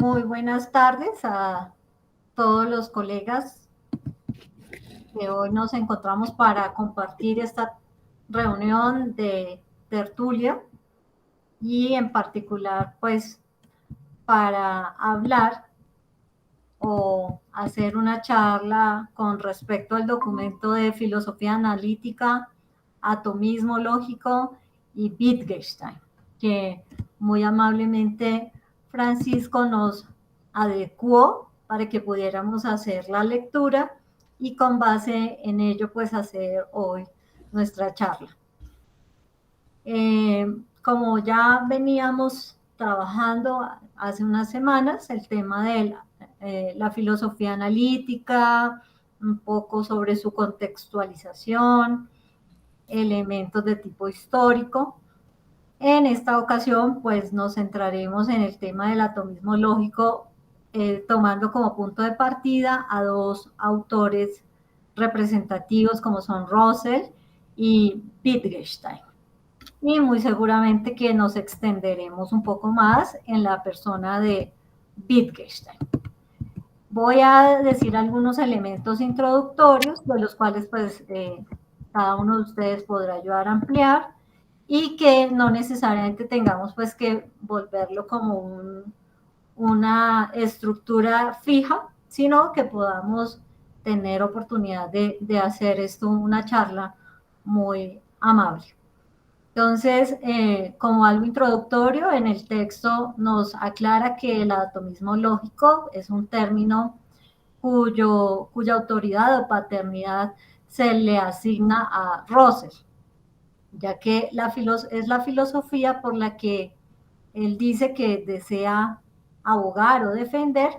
Muy buenas tardes a todos los colegas que hoy nos encontramos para compartir esta reunión de tertulia y en particular pues para hablar o hacer una charla con respecto al documento de filosofía analítica, atomismo lógico y Wittgenstein, que muy amablemente Francisco nos adecuó para que pudiéramos hacer la lectura y con base en ello pues hacer hoy nuestra charla. Como ya veníamos trabajando hace unas semanas, el tema de la filosofía analítica, un poco sobre su contextualización, elementos de tipo histórico. En esta ocasión, pues nos centraremos en el tema del atomismo lógico, tomando como punto de partida a dos autores representativos como son Russell y Wittgenstein. Y muy seguramente que nos extenderemos un poco más en la persona de Wittgenstein. Voy a decir algunos elementos introductorios, de los cuales pues cada uno de ustedes podrá ayudar a ampliar y que no necesariamente tengamos pues que volverlo como una estructura fija, sino que podamos tener oportunidad de hacer esto una charla muy amable. Entonces, como algo introductorio, en el texto nos aclara que el atomismo lógico es un término cuya autoridad o paternidad se le asigna a Russell, ya que es la filosofía por la que él dice que desea abogar o defender,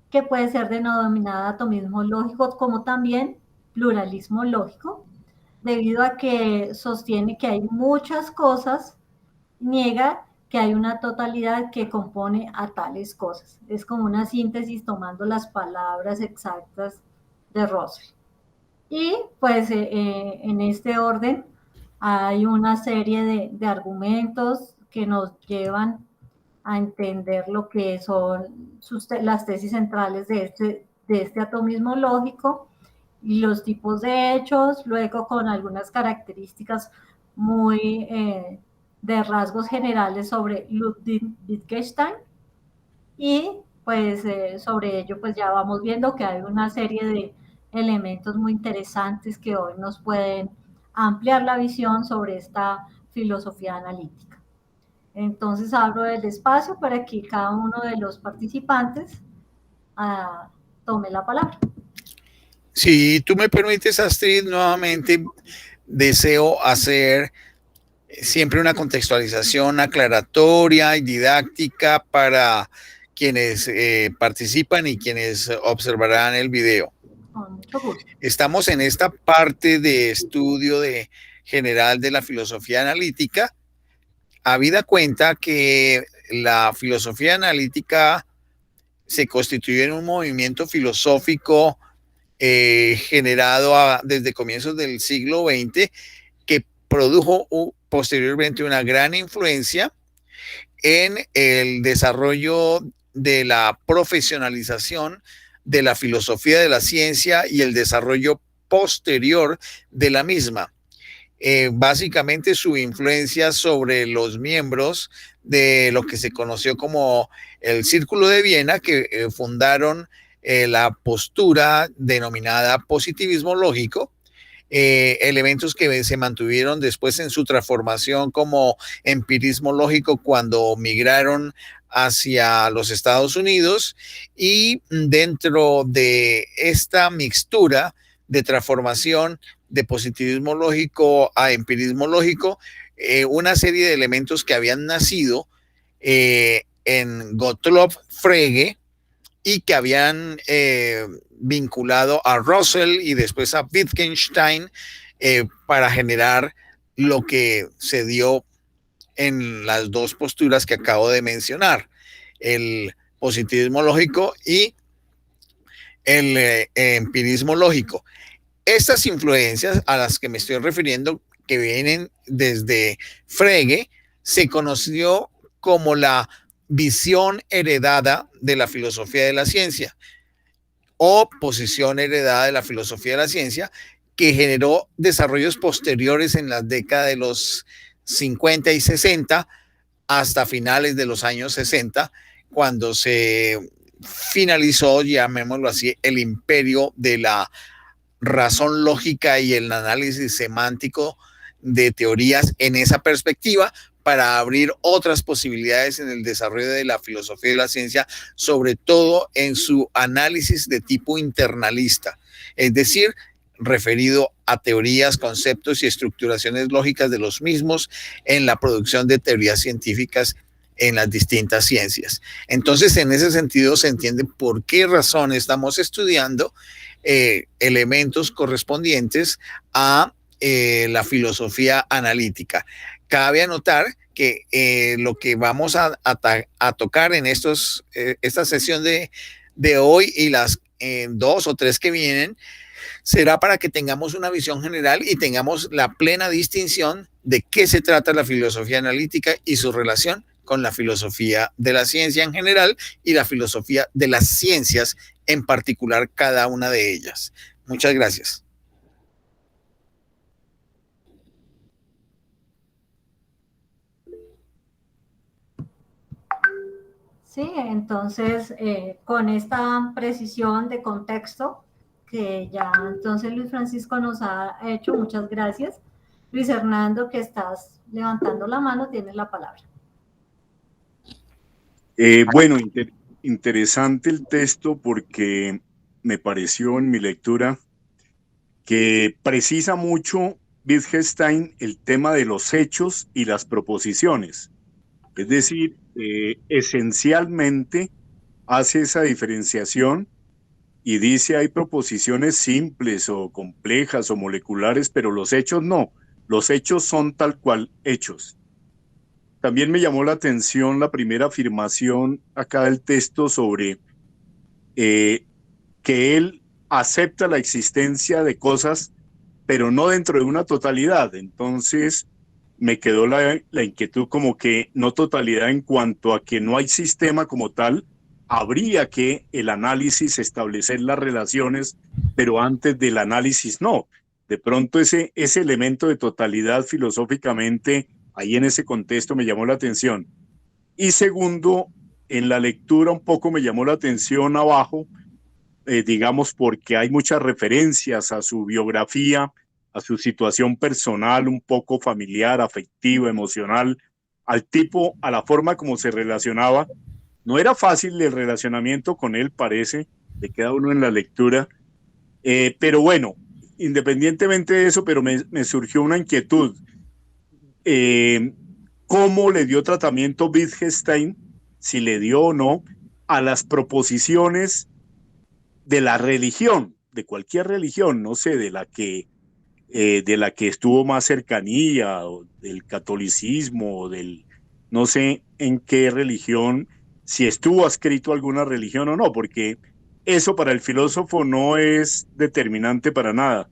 que puede ser denominada atomismo lógico como también pluralismo lógico, debido a que sostiene que hay muchas cosas, niega que hay una totalidad que compone a tales cosas. Es como una síntesis tomando las palabras exactas de Russell. Y pues en este orden hay una serie de argumentos que nos llevan a entender lo que son las tesis centrales de este atomismo lógico y los tipos de hechos, luego con algunas características muy de rasgos generales sobre Ludwig Wittgenstein y pues sobre ello pues ya vamos viendo que hay una serie de elementos muy interesantes que hoy nos pueden ampliar la visión sobre esta filosofía analítica. Entonces abro el espacio para que cada uno de los participantes tome la palabra. Si tú me permites, Astrid, nuevamente deseo hacer siempre una contextualización aclaratoria y didáctica para quienes participan y quienes observarán el video. Con mucho gusto. Estamos en esta parte de estudio general de la filosofía analítica, habida cuenta que la filosofía analítica se constituyó en un movimiento filosófico generado desde comienzos del siglo XX, que produjo posteriormente una gran influencia en el desarrollo de la profesionalización de la filosofía de la ciencia y el desarrollo posterior de la misma. Básicamente su influencia sobre los miembros de lo que se conoció como el Círculo de Viena, que fundaron la postura denominada positivismo lógico, elementos que se mantuvieron después en su transformación como empirismo lógico cuando migraron hacia los Estados Unidos, y dentro de esta mixtura de transformación de positivismo lógico a empirismo lógico, una serie de elementos que habían nacido en Gottlob Frege y que habían vinculado a Russell y después a Wittgenstein para generar lo que se dio en las dos posturas que acabo de mencionar, el positivismo lógico y el empirismo lógico. Estas influencias a las que me estoy refiriendo, que vienen desde Frege, se conoció como la visión heredada de la filosofía de la ciencia o posición heredada de la filosofía de la ciencia, que generó desarrollos posteriores en las décadas de los 50 y 60 hasta finales de los años 60, cuando se finalizó, llamémoslo así, el imperio de la razón lógica y el análisis semántico de teorías en esa perspectiva, para abrir otras posibilidades en el desarrollo de la filosofía de la ciencia, sobre todo en su análisis de tipo internalista, es decir, referido a teorías, conceptos y estructuraciones lógicas de los mismos en la producción de teorías científicas en las distintas ciencias. Entonces, en ese sentido, se entiende por qué razón estamos estudiando elementos correspondientes a la filosofía analítica. Cabe anotar que lo que vamos a tocar en esta sesión de hoy y las 2 o 3 que vienen será para que tengamos una visión general y tengamos la plena distinción de qué se trata la filosofía analítica y su relación con la filosofía de la ciencia en general y la filosofía de las ciencias en particular, cada una de ellas. Muchas gracias. Sí, entonces con esta precisión de contexto que ya entonces Luis Francisco nos ha hecho, muchas gracias. Luis Hernando, que estás levantando la mano, tienes la palabra. Bueno, interesante el texto porque me pareció en mi lectura que precisa mucho Wittgenstein el tema de los hechos y las proposiciones. Es decir, esencialmente hace esa diferenciación y dice hay proposiciones simples o complejas o moleculares, pero los hechos no. Los hechos son tal cual hechos. También me llamó la atención la primera afirmación acá del texto sobre que él acepta la existencia de cosas, pero no dentro de una totalidad. Entonces me quedó la inquietud como que no totalidad en cuanto a que no hay sistema como tal, habría que el análisis establecer las relaciones, pero antes del análisis no. De pronto ese elemento de totalidad filosóficamente ahí en ese contexto me llamó la atención. Y segundo, en la lectura un poco me llamó la atención abajo, digamos, porque hay muchas referencias a su biografía, a su situación personal, un poco familiar, afectiva, emocional, al tipo, a la forma como se relacionaba. No era fácil el relacionamiento con él, parece, le queda uno en la lectura, pero bueno, independientemente de eso, pero me surgió una inquietud. ¿Cómo le dio tratamiento Wittgenstein, si le dio o no, a las proposiciones de la religión, de cualquier religión, no sé, de la que estuvo más cercanía, o del catolicismo, o del, no sé en qué religión, si estuvo adscrito a alguna religión o no, porque eso para el filósofo no es determinante para nada.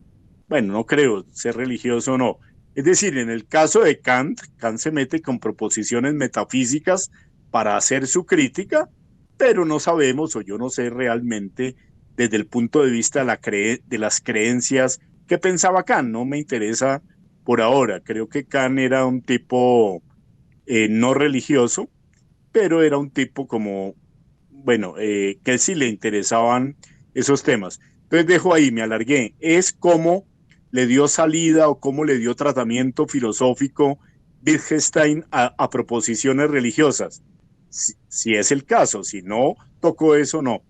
Bueno, no creo ser religioso o no. Es decir, en el caso de Kant, Kant se mete con proposiciones metafísicas para hacer su crítica, pero no sabemos, o yo no sé realmente, desde el punto de vista de las creencias, qué pensaba Kant. No me interesa por ahora. Creo que Kant era un tipo no religioso, pero era un tipo como, bueno, que sí le interesaban esos temas. Entonces dejo ahí, me alargué. Es cómo le dio salida o cómo le dio tratamiento filosófico Wittgenstein a proposiciones religiosas. Si es el caso, si no tocó eso, no.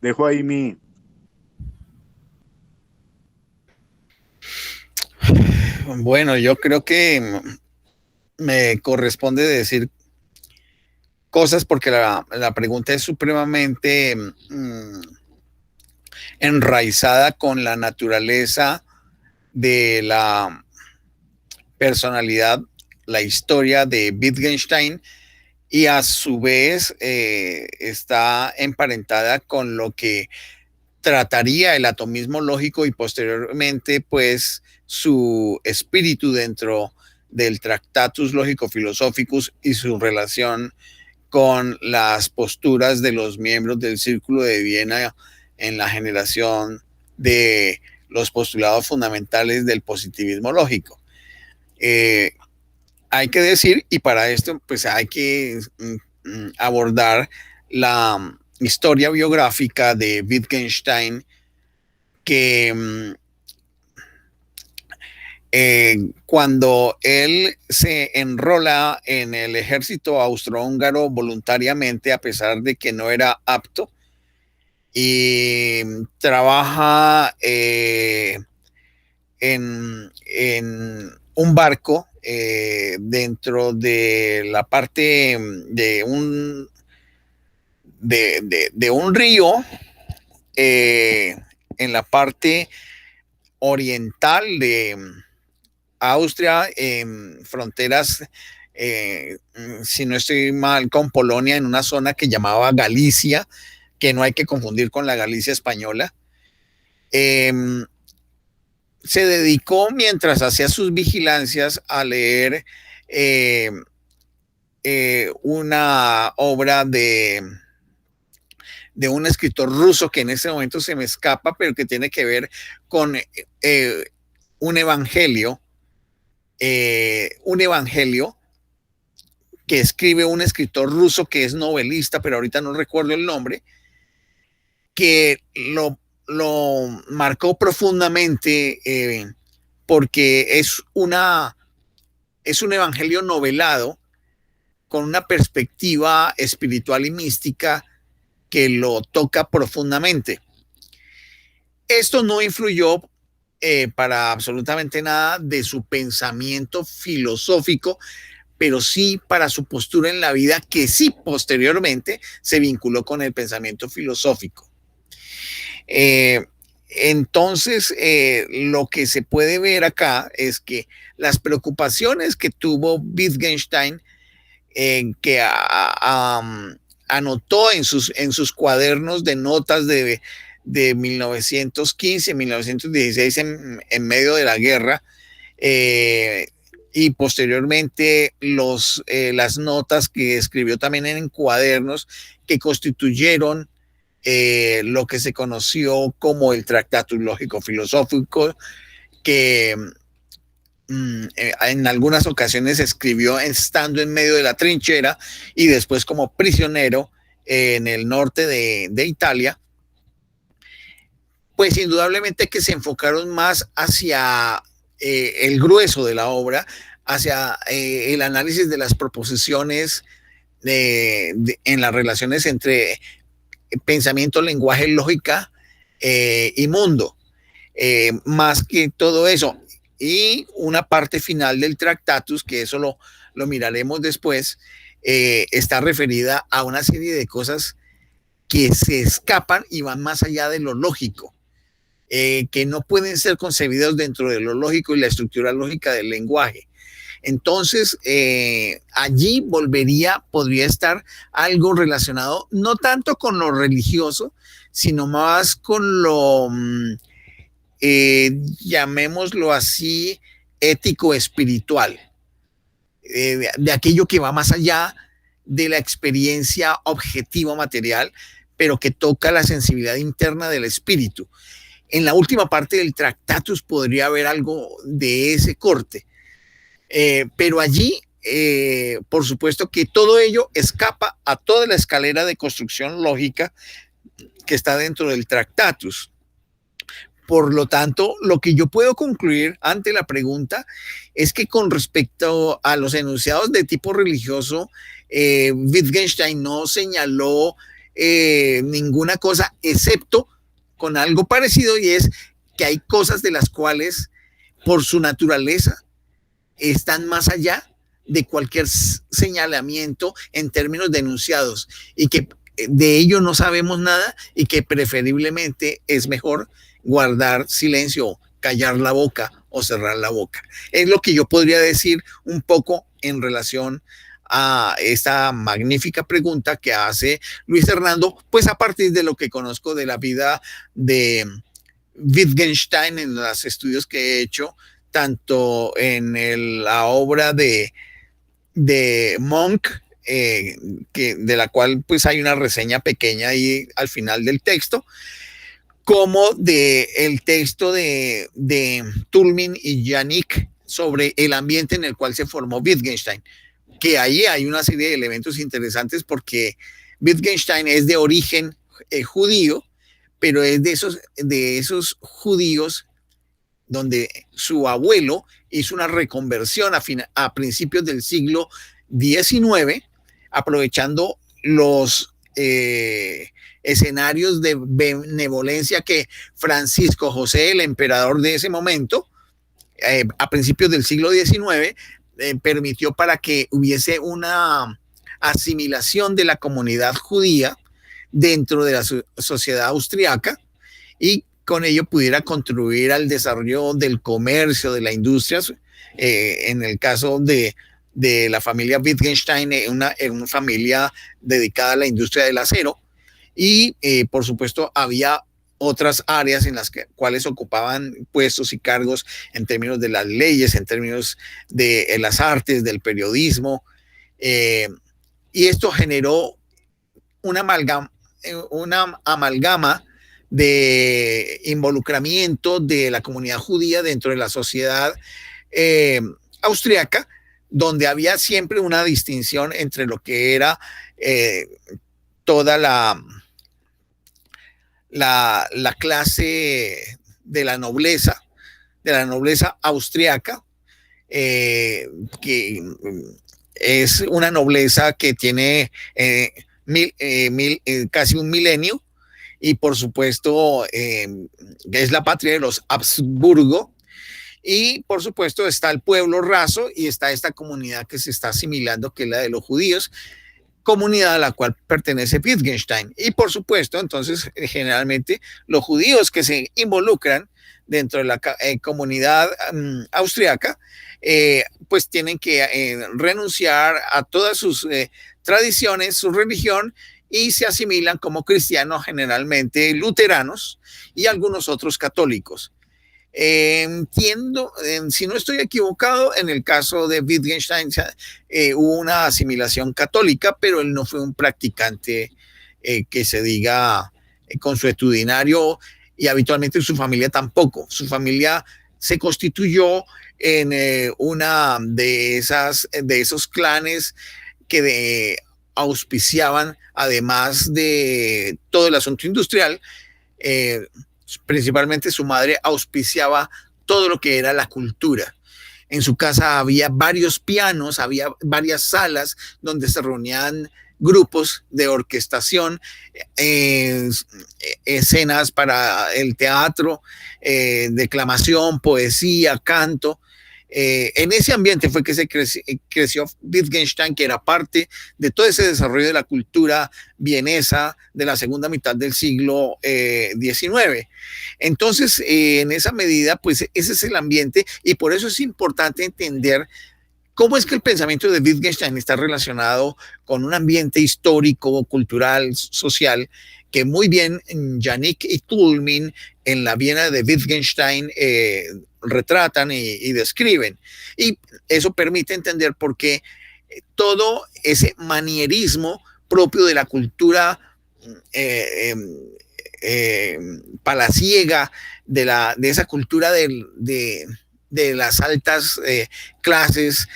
Dejo ahí mi... Bueno, yo creo que me corresponde decir cosas porque la pregunta es supremamente enraizada con la naturaleza de la personalidad, la historia de Wittgenstein, y a su vez está emparentada con lo que trataría el atomismo lógico y posteriormente pues su espíritu dentro del Tractatus Lógico Philosophicus y su relación con las posturas de los miembros del Círculo de Viena en la generación de los postulados fundamentales del positivismo lógico. Hay que decir, y para esto pues hay que abordar la historia biográfica de Wittgenstein, que cuando él se enrola en el ejército austrohúngaro voluntariamente, a pesar de que no era apto, y trabaja en un barco dentro de la parte de un río en la parte oriental de Austria, fronteras, si no estoy mal, con Polonia, en una zona que llamaba Galicia, que no hay que confundir con la Galicia española. Se dedicó, mientras hacía sus vigilancias, a leer una obra de un escritor ruso que en ese momento se me escapa, pero que tiene que ver con un evangelio que escribe un escritor ruso que es novelista, pero ahorita no recuerdo el nombre, que lo marcó profundamente porque es un evangelio novelado con una perspectiva espiritual y mística que lo toca profundamente. Esto no influyó para absolutamente nada de su pensamiento filosófico, pero sí para su postura en la vida, que sí posteriormente se vinculó con el pensamiento filosófico. Entonces, lo que se puede ver acá es que las preocupaciones que tuvo Wittgenstein, que anotó en sus cuadernos de notas de 1915, 1916, en medio de la guerra, y posteriormente las notas que escribió también en cuadernos que constituyeron lo que se conoció como el Tractatus Lógico-Filosófico, que en algunas ocasiones escribió estando en medio de la trinchera y después como prisionero en el norte de Italia. Pues indudablemente que se enfocaron más hacia el grueso de la obra, hacia el análisis de las proposiciones en las relaciones entre pensamiento, lenguaje, lógica y mundo, más que todo eso. Y una parte final del Tractatus, que eso lo miraremos después, está referida a una serie de cosas que se escapan y van más allá de lo lógico, que no pueden ser concebidos dentro de lo lógico y la estructura lógica del lenguaje. Entonces, allí podría estar algo relacionado, no tanto con lo religioso, sino más con lo, llamémoslo así, ético-espiritual, de aquello que va más allá de la experiencia objetiva material, pero que toca la sensibilidad interna del espíritu. En la última parte del Tractatus podría haber algo de ese corte. Pero allí, por supuesto que todo ello escapa a toda la escalera de construcción lógica que está dentro del Tractatus. Por lo tanto, lo que yo puedo concluir ante la pregunta es que con respecto a los enunciados de tipo religioso, Wittgenstein no señaló ninguna cosa, excepto con algo parecido, y es que hay cosas de las cuales, por su naturaleza, están más allá de cualquier señalamiento en términos de enunciados, y que de ello no sabemos nada, y que preferiblemente es mejor guardar silencio, callar la boca o cerrar la boca. Es lo que yo podría decir un poco en relación a esta magnífica pregunta que hace Luis Hernando, pues a partir de lo que conozco de la vida de Wittgenstein en los estudios que he hecho, tanto en la obra de Monk, de la cual pues hay una reseña pequeña ahí al final del texto, como de el texto de Tulmin y Yannick sobre el ambiente en el cual se formó Wittgenstein, que ahí hay una serie de elementos interesantes porque Wittgenstein es de origen judío, pero es de esos judíos donde su abuelo hizo una reconversión a principios del siglo XIX, aprovechando los escenarios de benevolencia que Francisco José, el emperador de ese momento, a principios del siglo XIX, permitió para que hubiese una asimilación de la comunidad judía dentro de la sociedad austriaca y con ello pudiera contribuir al desarrollo del comercio, de la industria, en el caso de la familia Wittgenstein, una familia dedicada a la industria del acero, y por supuesto había otras áreas en las cuales ocupaban puestos y cargos en términos de las leyes, en términos de las artes, del periodismo, y esto generó una amalgama de involucramiento de la comunidad judía dentro de la sociedad austriaca, donde había siempre una distinción entre lo que era toda la clase de la nobleza austriaca, que es una nobleza que tiene casi un milenio, y por supuesto es la patria de los Habsburgo, y por supuesto está el pueblo raso y está esta comunidad que se está asimilando, que es la de los judíos, comunidad a la cual pertenece Wittgenstein. Y por supuesto, entonces, generalmente los judíos que se involucran dentro de la comunidad austriaca, pues tienen que renunciar a todas sus tradiciones, su religión, y se asimilan como cristianos, generalmente luteranos y algunos otros católicos. Entiendo, si no estoy equivocado, en el caso de Wittgenstein hubo una asimilación católica, pero él no fue un practicante que se diga consuetudinario, y habitualmente su familia tampoco. Su familia se constituyó en una de esos clanes que auspiciaban, además de todo el asunto industrial, principalmente su madre auspiciaba todo lo que era la cultura. En su casa había varios pianos, había varias salas donde se reunían grupos de orquestación, escenas para el teatro, declamación, poesía, canto. En ese ambiente fue que se creció Wittgenstein, que era parte de todo ese desarrollo de la cultura vienesa de la segunda mitad del siglo XIX. Entonces, en esa medida, pues ese es el ambiente, y por eso es importante entender cómo es que el pensamiento de Wittgenstein está relacionado con un ambiente histórico, cultural, social, que muy bien Yannick y Tulmin en la Viena de Wittgenstein retratan y describen. Y eso permite entender por qué todo ese manierismo propio de la cultura palaciega, de esa cultura de las altas clases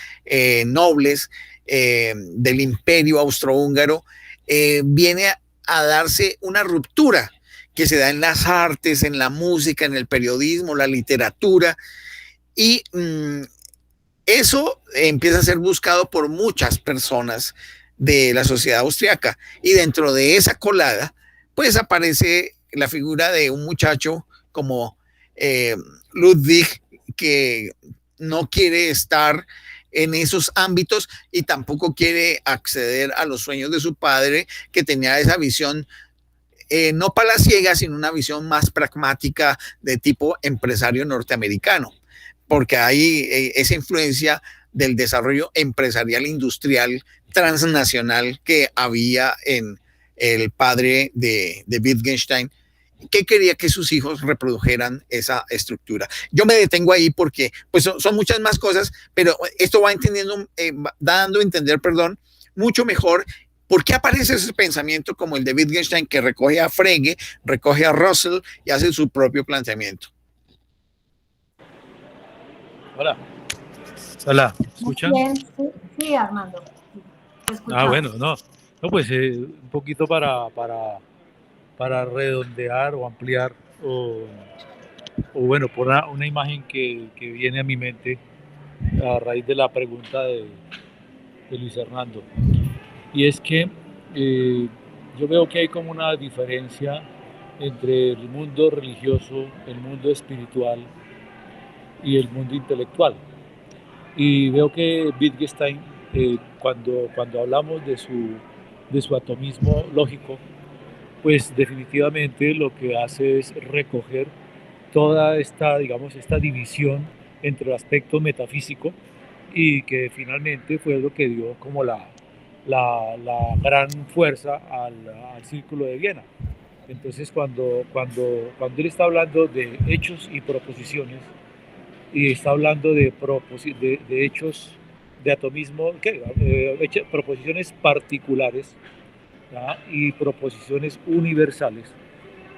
nobles del imperio austrohúngaro, viene a darse una ruptura que se da en las artes, en la música, en el periodismo, la literatura, y eso empieza a ser buscado por muchas personas de la sociedad austriaca, y dentro de esa colada pues aparece la figura de un muchacho como Ludwig, que no quiere estar en esos ámbitos y tampoco quiere acceder a los sueños de su padre, que tenía esa visión no palaciega, sino una visión más pragmática de tipo empresario norteamericano, porque hay esa influencia del desarrollo empresarial industrial transnacional que había en el padre de Wittgenstein, que quería que sus hijos reprodujeran esa estructura. Yo me detengo ahí porque pues son muchas más cosas, pero esto va entendiendo, va dando a entender, perdón, mucho mejor por qué aparece ese pensamiento como el de Wittgenstein, que recoge a Frege, recoge a Russell y hace su propio planteamiento. Hola. Hola, ¿me escuchan? Bien, sí, Armando. Bueno, no, pues un poquito para redondear o ampliar o bueno, por una imagen que viene a mi mente a raíz de la pregunta de Luis Hernando. Y es que yo veo que hay como una diferencia entre el mundo religioso, el mundo espiritual y el mundo intelectual. Y veo que Wittgenstein, cuando hablamos de su atomismo lógico, pues definitivamente lo que hace es recoger toda esta, digamos, esta división entre el aspecto metafísico y que finalmente fue lo que dio como la gran fuerza al Círculo de Viena. Entonces, cuando él está hablando de hechos y proposiciones, y está hablando de hechos de atomismo, proposiciones particulares, ¿ya? Y proposiciones universales.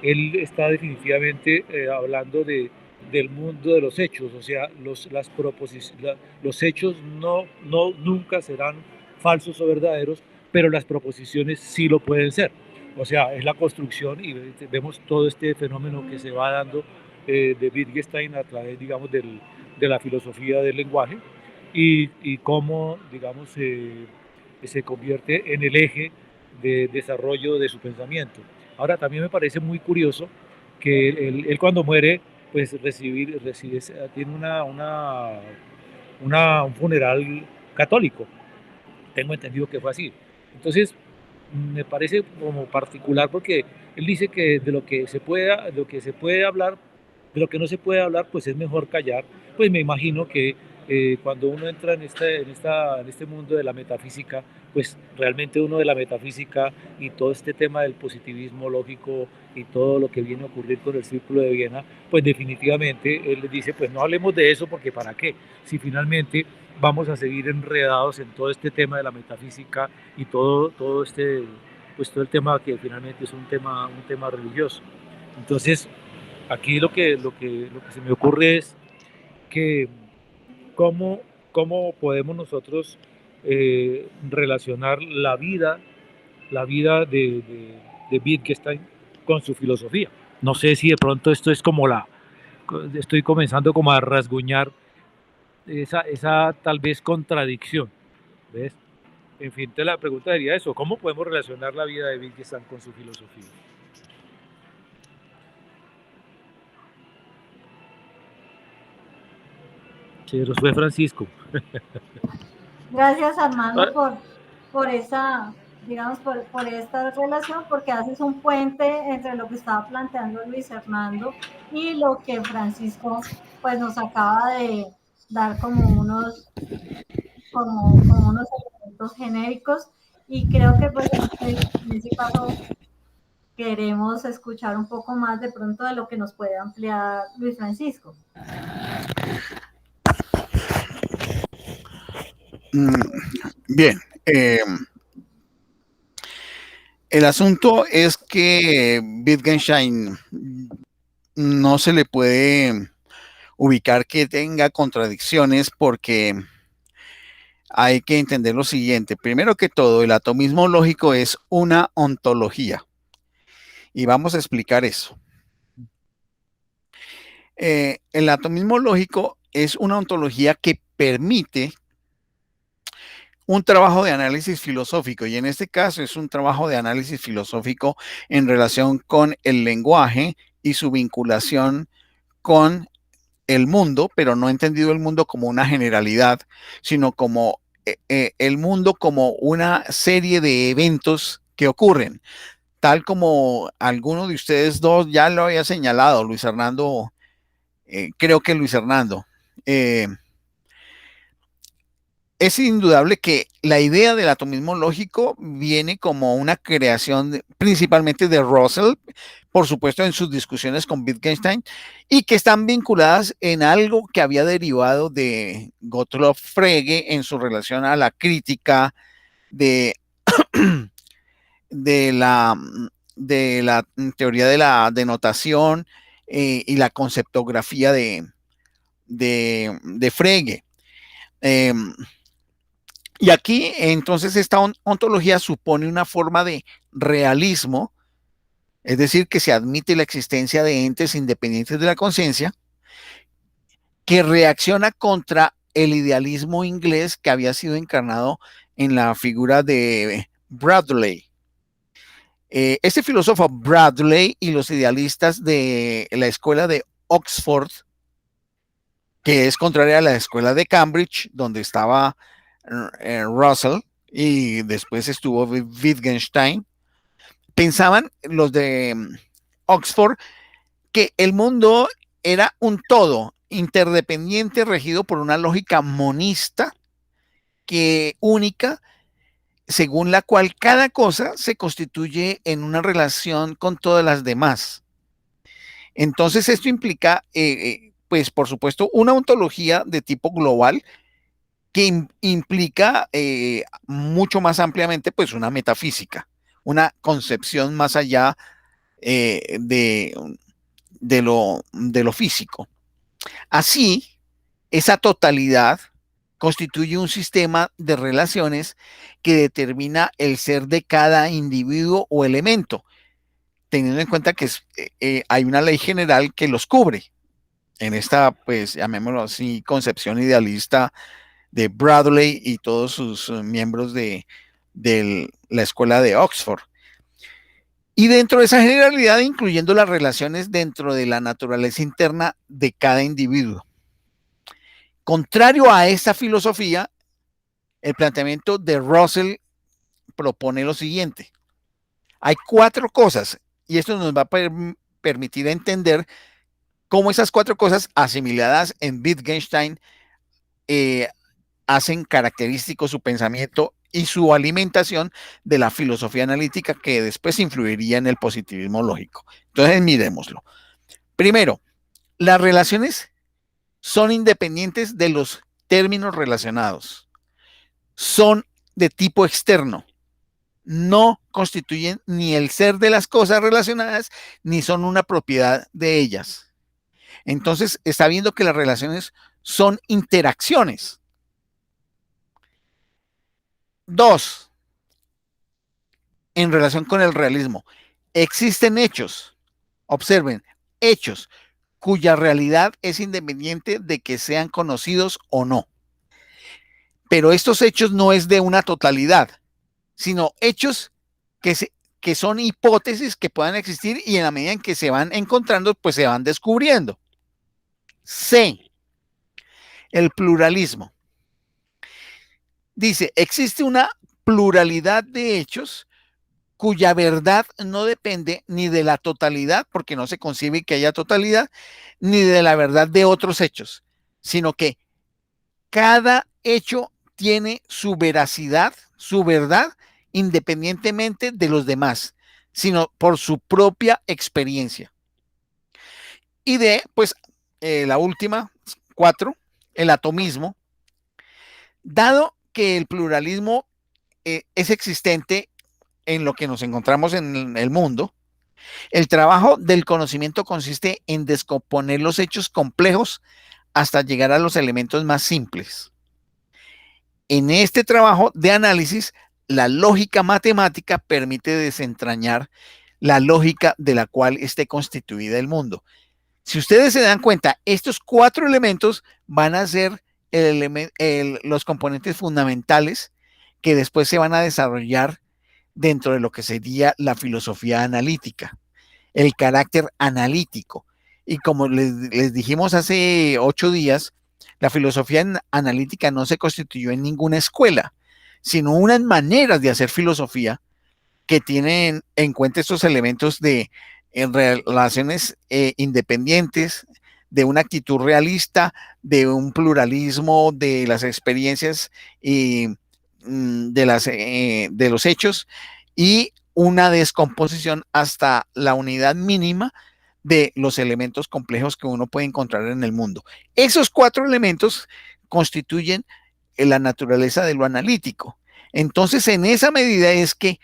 Él está definitivamente hablando del mundo de los hechos, o sea, los hechos nunca serán falsos o verdaderos, pero las proposiciones sí lo pueden ser. O sea, es la construcción y vemos todo este fenómeno que se va dando de Wittgenstein a través, digamos, de la filosofía del lenguaje y cómo, digamos, se convierte en el eje de desarrollo de su pensamiento. Ahora, también me parece muy curioso que él cuando muere, pues tiene un funeral católico. Tengo entendido que fue así. Entonces, me parece como particular porque él dice que de lo que se puede hablar, de lo que no se puede hablar, pues es mejor callar. Pues me imagino que cuando uno entra en este mundo de la metafísica, pues realmente uno de la metafísica y todo este tema del positivismo lógico y todo lo que viene a ocurrir con el Círculo de Viena, pues definitivamente él le dice, pues no hablemos de eso porque ¿para qué? Si finalmente vamos a seguir enredados en todo este tema de la metafísica y todo el tema que finalmente es un tema religioso. Entonces, aquí lo que se me ocurre es que cómo podemos nosotros relacionar la vida de Wittgenstein con su filosofía. No sé si de pronto esto es estoy comenzando como a rasguñar esa tal vez contradicción, ¿ves? En fin, la pregunta sería eso, ¿cómo podemos relacionar la vida de Wittgenstein con su filosofía? Se nos fue Francisco. Gracias, Armando, por esa, digamos, por esta relación, porque haces un puente entre lo que estaba planteando Luis Hernando y lo que Francisco pues nos acaba de dar como unos elementos genéricos, y creo que pues en ese caso queremos escuchar un poco más de pronto de lo que nos puede ampliar Luis Francisco. Bien, el asunto es que Wittgenstein no se le puede ubicar que tenga contradicciones porque hay que entender lo siguiente. Primero que todo, el atomismo lógico es una ontología y vamos a explicar eso. El atomismo lógico es una ontología que permite un trabajo de análisis filosófico, y en este caso es un trabajo de análisis filosófico en relación con el lenguaje y su vinculación con el mundo, pero no entendido el mundo como una generalidad, sino como el mundo como una serie de eventos que ocurren, tal como alguno de ustedes dos ya lo había señalado, Luis Hernando, creo que Luis Hernando. Es indudable que la idea del atomismo lógico viene como una creación principalmente de Russell, por supuesto en sus discusiones con Wittgenstein, y que están vinculadas en algo que había derivado de Gottlob Frege en su relación a la crítica de, de, la, de la teoría de la denotación y la conceptografía de Frege. Y aquí, entonces, esta ontología supone una forma de realismo, es decir, que se admite la existencia de entes independientes de la conciencia, que reacciona contra el idealismo inglés que había sido encarnado en la figura de Bradley. Este filósofo Bradley y los idealistas de la escuela de Oxford, que es contraria a la escuela de Cambridge, donde estaba Russell y después estuvo Wittgenstein, pensaban los de Oxford que el mundo era un todo interdependiente regido por una lógica monista única, según la cual cada cosa se constituye en una relación con todas las demás. Entonces esto implica, pues por supuesto, una ontología de tipo global que implica mucho más ampliamente pues una metafísica, una concepción más allá de lo físico. Así, esa totalidad constituye un sistema de relaciones que determina el ser de cada individuo o elemento, teniendo en cuenta que hay una ley general que los cubre. En esta, pues, llamémoslo así, concepción idealista de Bradley y todos sus miembros de la escuela de Oxford. Y dentro de esa generalidad, incluyendo las relaciones dentro de la naturaleza interna de cada individuo. Contrario a esta filosofía, el planteamiento de Russell propone lo siguiente. Hay 4 cosas, y esto nos va a permitir entender cómo esas 4 cosas asimiladas en Wittgenstein hacen característico su pensamiento y su alimentación de la filosofía analítica que después influiría en el positivismo lógico. Entonces, miremoslo. Primero, las relaciones son independientes de los términos relacionados. Son de tipo externo. No constituyen ni el ser de las cosas relacionadas, ni son una propiedad de ellas. Entonces, está viendo que las relaciones son interacciones. 2, en relación con el realismo, existen hechos, observen, hechos cuya realidad es independiente de que sean conocidos o no. Pero estos hechos no es de una totalidad, sino hechos que son hipótesis que puedan existir y en la medida en que se van encontrando, pues se van descubriendo. C, el pluralismo. Dice, existe una pluralidad de hechos cuya verdad no depende ni de la totalidad, porque no se concibe que haya totalidad, ni de la verdad de otros hechos, sino que cada hecho tiene su veracidad, su verdad, independientemente de los demás, sino por su propia experiencia. Y de, pues, la última, 4, el atomismo. Dado que el pluralismo es existente en lo que nos encontramos en el mundo, el trabajo del conocimiento consiste en descomponer los hechos complejos hasta llegar a los elementos más simples. En este trabajo de análisis, la lógica matemática permite desentrañar la lógica de la cual esté constituida el mundo. Si ustedes se dan cuenta, estos 4 elementos van a ser los componentes fundamentales que después se van a desarrollar dentro de lo que sería la filosofía analítica, el carácter analítico. Y como les dijimos hace 8 días, la filosofía analítica no se constituyó en ninguna escuela, sino unas maneras de hacer filosofía que tienen en cuenta estos elementos de relaciones independientes, de una actitud realista, de un pluralismo de las experiencias y de los hechos y una descomposición hasta la unidad mínima de los elementos complejos que uno puede encontrar en el mundo. Esos 4 elementos constituyen la naturaleza de lo analítico. Entonces, en esa medida es que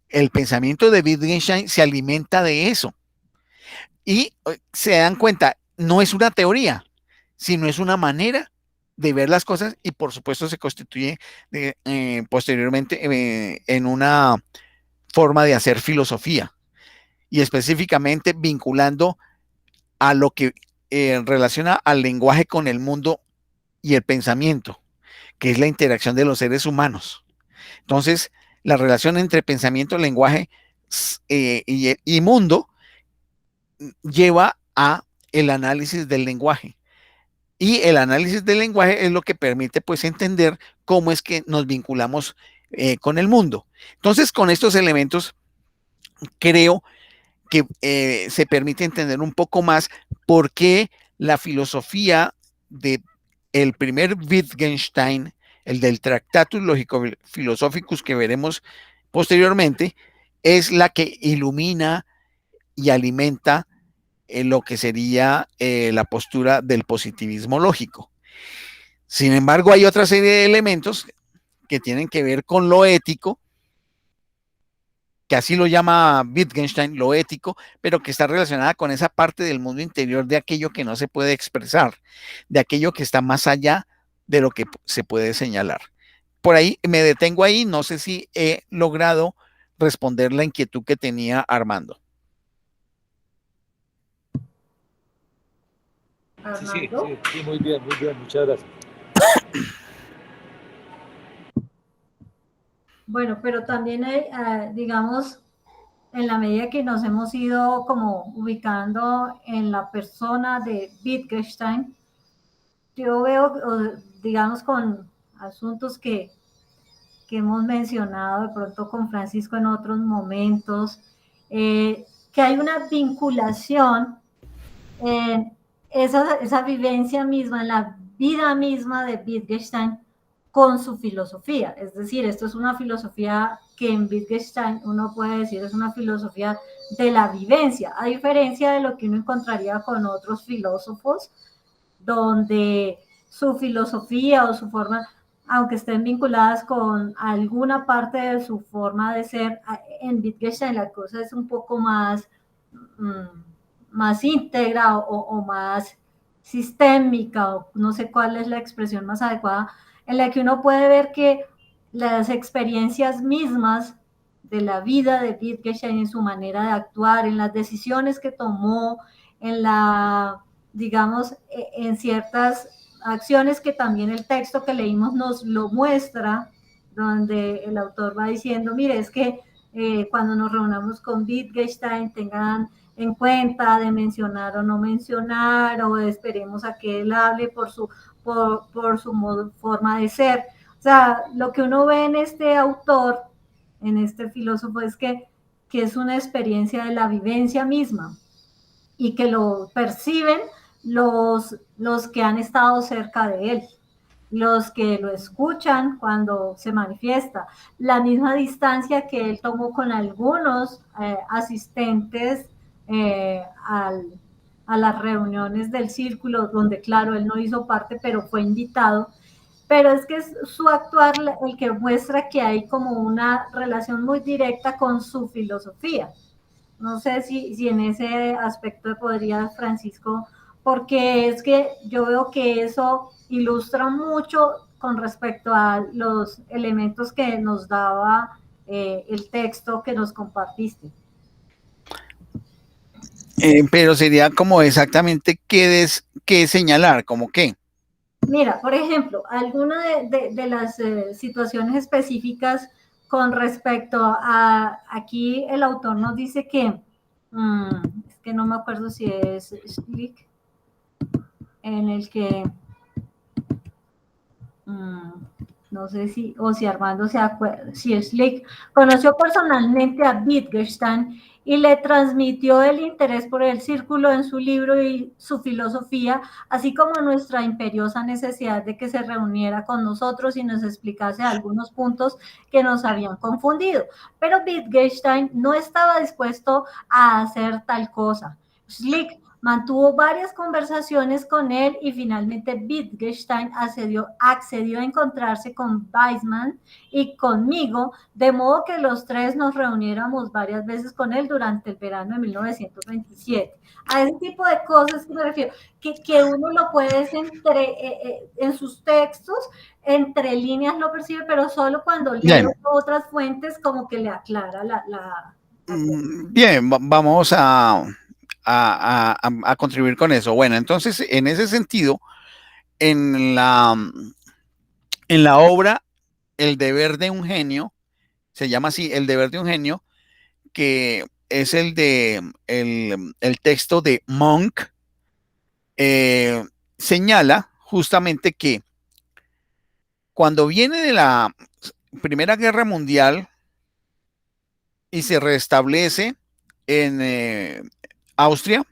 el pensamiento de Wittgenstein se alimenta de eso. Y se dan cuenta, no es una teoría, sino es una manera de ver las cosas y por supuesto se constituye posteriormente en una forma de hacer filosofía y específicamente vinculando a lo que relaciona al lenguaje con el mundo y el pensamiento, que es la interacción de los seres humanos. Entonces, la relación entre pensamiento, lenguaje y mundo lleva a el análisis del lenguaje. Y el análisis del lenguaje es lo que permite pues entender cómo es que nos vinculamos con el mundo. Entonces, con estos elementos creo que se permite entender un poco más por qué la filosofía de el primer Wittgenstein, el del Tractatus Logico-Philosophicus que veremos posteriormente, es la que ilumina y alimenta lo que sería la postura del positivismo lógico. Sin embargo, hay otra serie de elementos que tienen que ver con lo ético, que así lo llama Wittgenstein, lo ético, pero que está relacionada con esa parte del mundo interior de aquello que no se puede expresar, de aquello que está más allá de lo que se puede señalar. Por ahí me detengo ahí, no sé si he logrado responder la inquietud que tenía Armando. Sí, muy bien, muchas gracias. Bueno, pero también hay, digamos, en la medida que nos hemos ido como ubicando en la persona de Wittgenstein, yo veo, digamos, con asuntos que hemos mencionado de pronto con Francisco en otros momentos, que hay una vinculación en esa vivencia misma, en la vida misma de Wittgenstein con su filosofía. Es decir, esto es una filosofía que en Wittgenstein uno puede decir es una filosofía de la vivencia, a diferencia de lo que uno encontraría con otros filósofos, donde su filosofía o su forma, aunque estén vinculadas con alguna parte de su forma de ser, en Wittgenstein la cosa es un poco más, más íntegra o más sistémica, o no sé cuál es la expresión más adecuada, en la que uno puede ver que las experiencias mismas de la vida de Wittgenstein, en su manera de actuar, en las decisiones que tomó, en la, digamos, en ciertas acciones que también el texto que leímos nos lo muestra, donde el autor va diciendo, mire, es que cuando nos reunamos con Wittgenstein tengan en cuenta de mencionar o no mencionar, o esperemos a que él hable por su forma de ser. O sea, lo que uno ve en este autor, en este filósofo, es que es una experiencia de la vivencia misma y que lo perciben los que han estado cerca de él, los que lo escuchan cuando se manifiesta, la misma distancia que él tomó con algunos asistentes a las reuniones del círculo, donde claro, él no hizo parte, pero fue invitado. Pero es que es su actuar el que muestra que hay como una relación muy directa con su filosofía. No sé si en ese aspecto podría, Francisco, porque es que yo veo que eso ilustra mucho con respecto a los elementos que nos daba el texto que nos compartiste. Pero sería como exactamente qué señalar, como qué. Mira, por ejemplo, alguna de las situaciones específicas con respecto a, aquí el autor nos dice que, es que no me acuerdo si es Schlick, en el que, no sé si, o si Armando se acuerda, si Schlick conoció personalmente a Wittgenstein y le transmitió el interés por el círculo en su libro y su filosofía, así como nuestra imperiosa necesidad de que se reuniera con nosotros y nos explicase algunos puntos que nos habían confundido. Pero Wittgenstein no estaba dispuesto a hacer tal cosa. Schlick Mantuvo varias conversaciones con él y finalmente Wittgenstein accedió a encontrarse con Weizmann y conmigo, de modo que los tres nos reuniéramos varias veces con él durante el verano de 1927. A ese tipo de cosas que me refiero, que uno lo puede en sus textos, entre líneas lo percibe, pero solo cuando lee otras fuentes como que le aclara Bien, vamos a contribuir con eso. Bueno, entonces, en ese sentido, en la obra El deber de un genio, se llama así, El deber de un genio, que es el texto de Monk, señala justamente que cuando viene de la Primera Guerra Mundial y se restablece en Austria,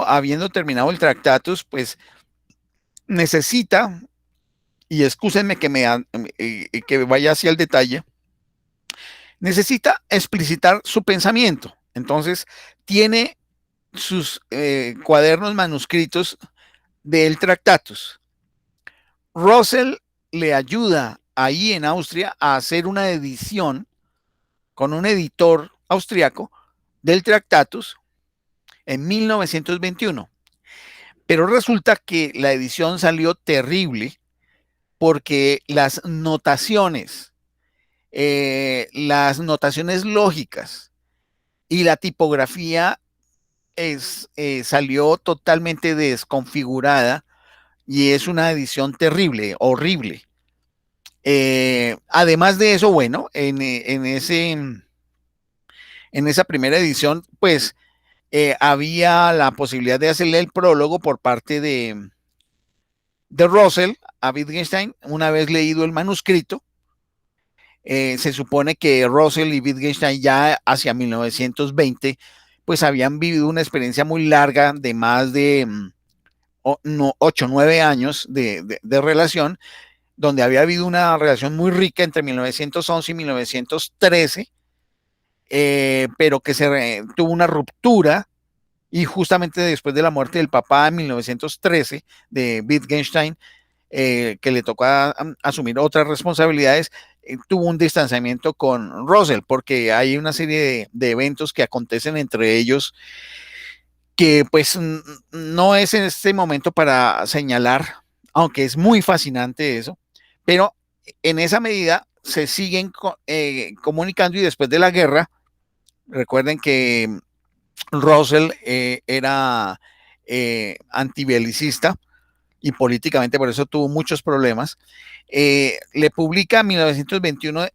habiendo terminado el Tractatus, pues necesita, y excúsenme que vaya hacia el detalle, necesita explicitar su pensamiento. Entonces, tiene sus cuadernos manuscritos del Tractatus. Russell le ayuda ahí en Austria a hacer una edición con un editor austriaco del Tractatus en 1921. Pero resulta que la edición salió terrible porque las notaciones lógicas y la tipografía salió totalmente desconfigurada y es una edición terrible, horrible. Además de eso, bueno, en esa primera edición, pues había la posibilidad de hacerle el prólogo por parte de Russell a Wittgenstein. Una vez leído el manuscrito, se supone que Russell y Wittgenstein ya hacia 1920 pues habían vivido una experiencia muy larga de más de 8 o 9 años de relación, donde había habido una relación muy rica entre 1911 y 1913, pero que tuvo una ruptura, y justamente después de la muerte del papá en 1913 de Wittgenstein, que le tocó asumir otras responsabilidades, tuvo un distanciamiento con Russell, porque hay una serie de eventos que acontecen entre ellos que pues no es en este momento para señalar, aunque es muy fascinante eso, pero en esa medida se siguen comunicando, y después de la guerra, recuerden que Russell era antibelicista y políticamente por eso tuvo muchos problemas. Le publica en 1921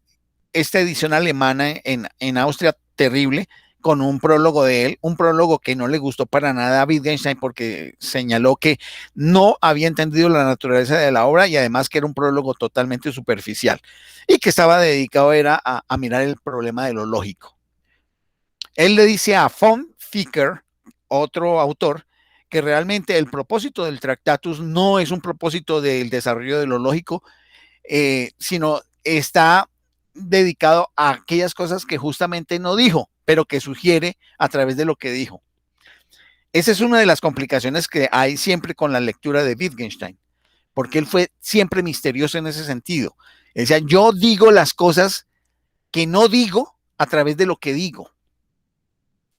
esta edición alemana en Austria terrible, con un prólogo de él, un prólogo que no le gustó para nada a Wittgenstein porque señaló que no había entendido la naturaleza de la obra y además que era un prólogo totalmente superficial y que estaba dedicado a mirar el problema de lo lógico. Él le dice a von Ficker, otro autor, que realmente el propósito del Tractatus no es un propósito del desarrollo de lo lógico, sino está dedicado a aquellas cosas que justamente no dijo, pero que sugiere a través de lo que dijo. Esa es una de las complicaciones que hay siempre con la lectura de Wittgenstein, porque él fue siempre misterioso en ese sentido. Él decía, yo digo las cosas que no digo a través de lo que digo.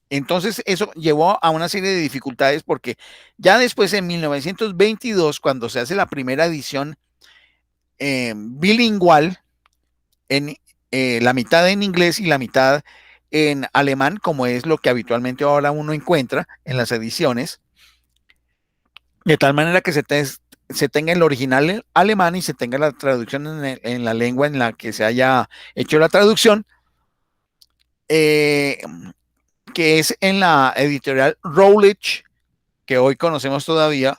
Entonces eso llevó a una serie de dificultades, porque ya después en 1922, cuando se hace la primera edición bilingual, en la mitad en inglés y la mitad en alemán, como es lo que habitualmente ahora uno encuentra en las ediciones, de tal manera que se tenga el original alemán y se tenga la traducción en la lengua en la que se haya hecho la traducción, que es en la editorial Routledge, que hoy conocemos todavía,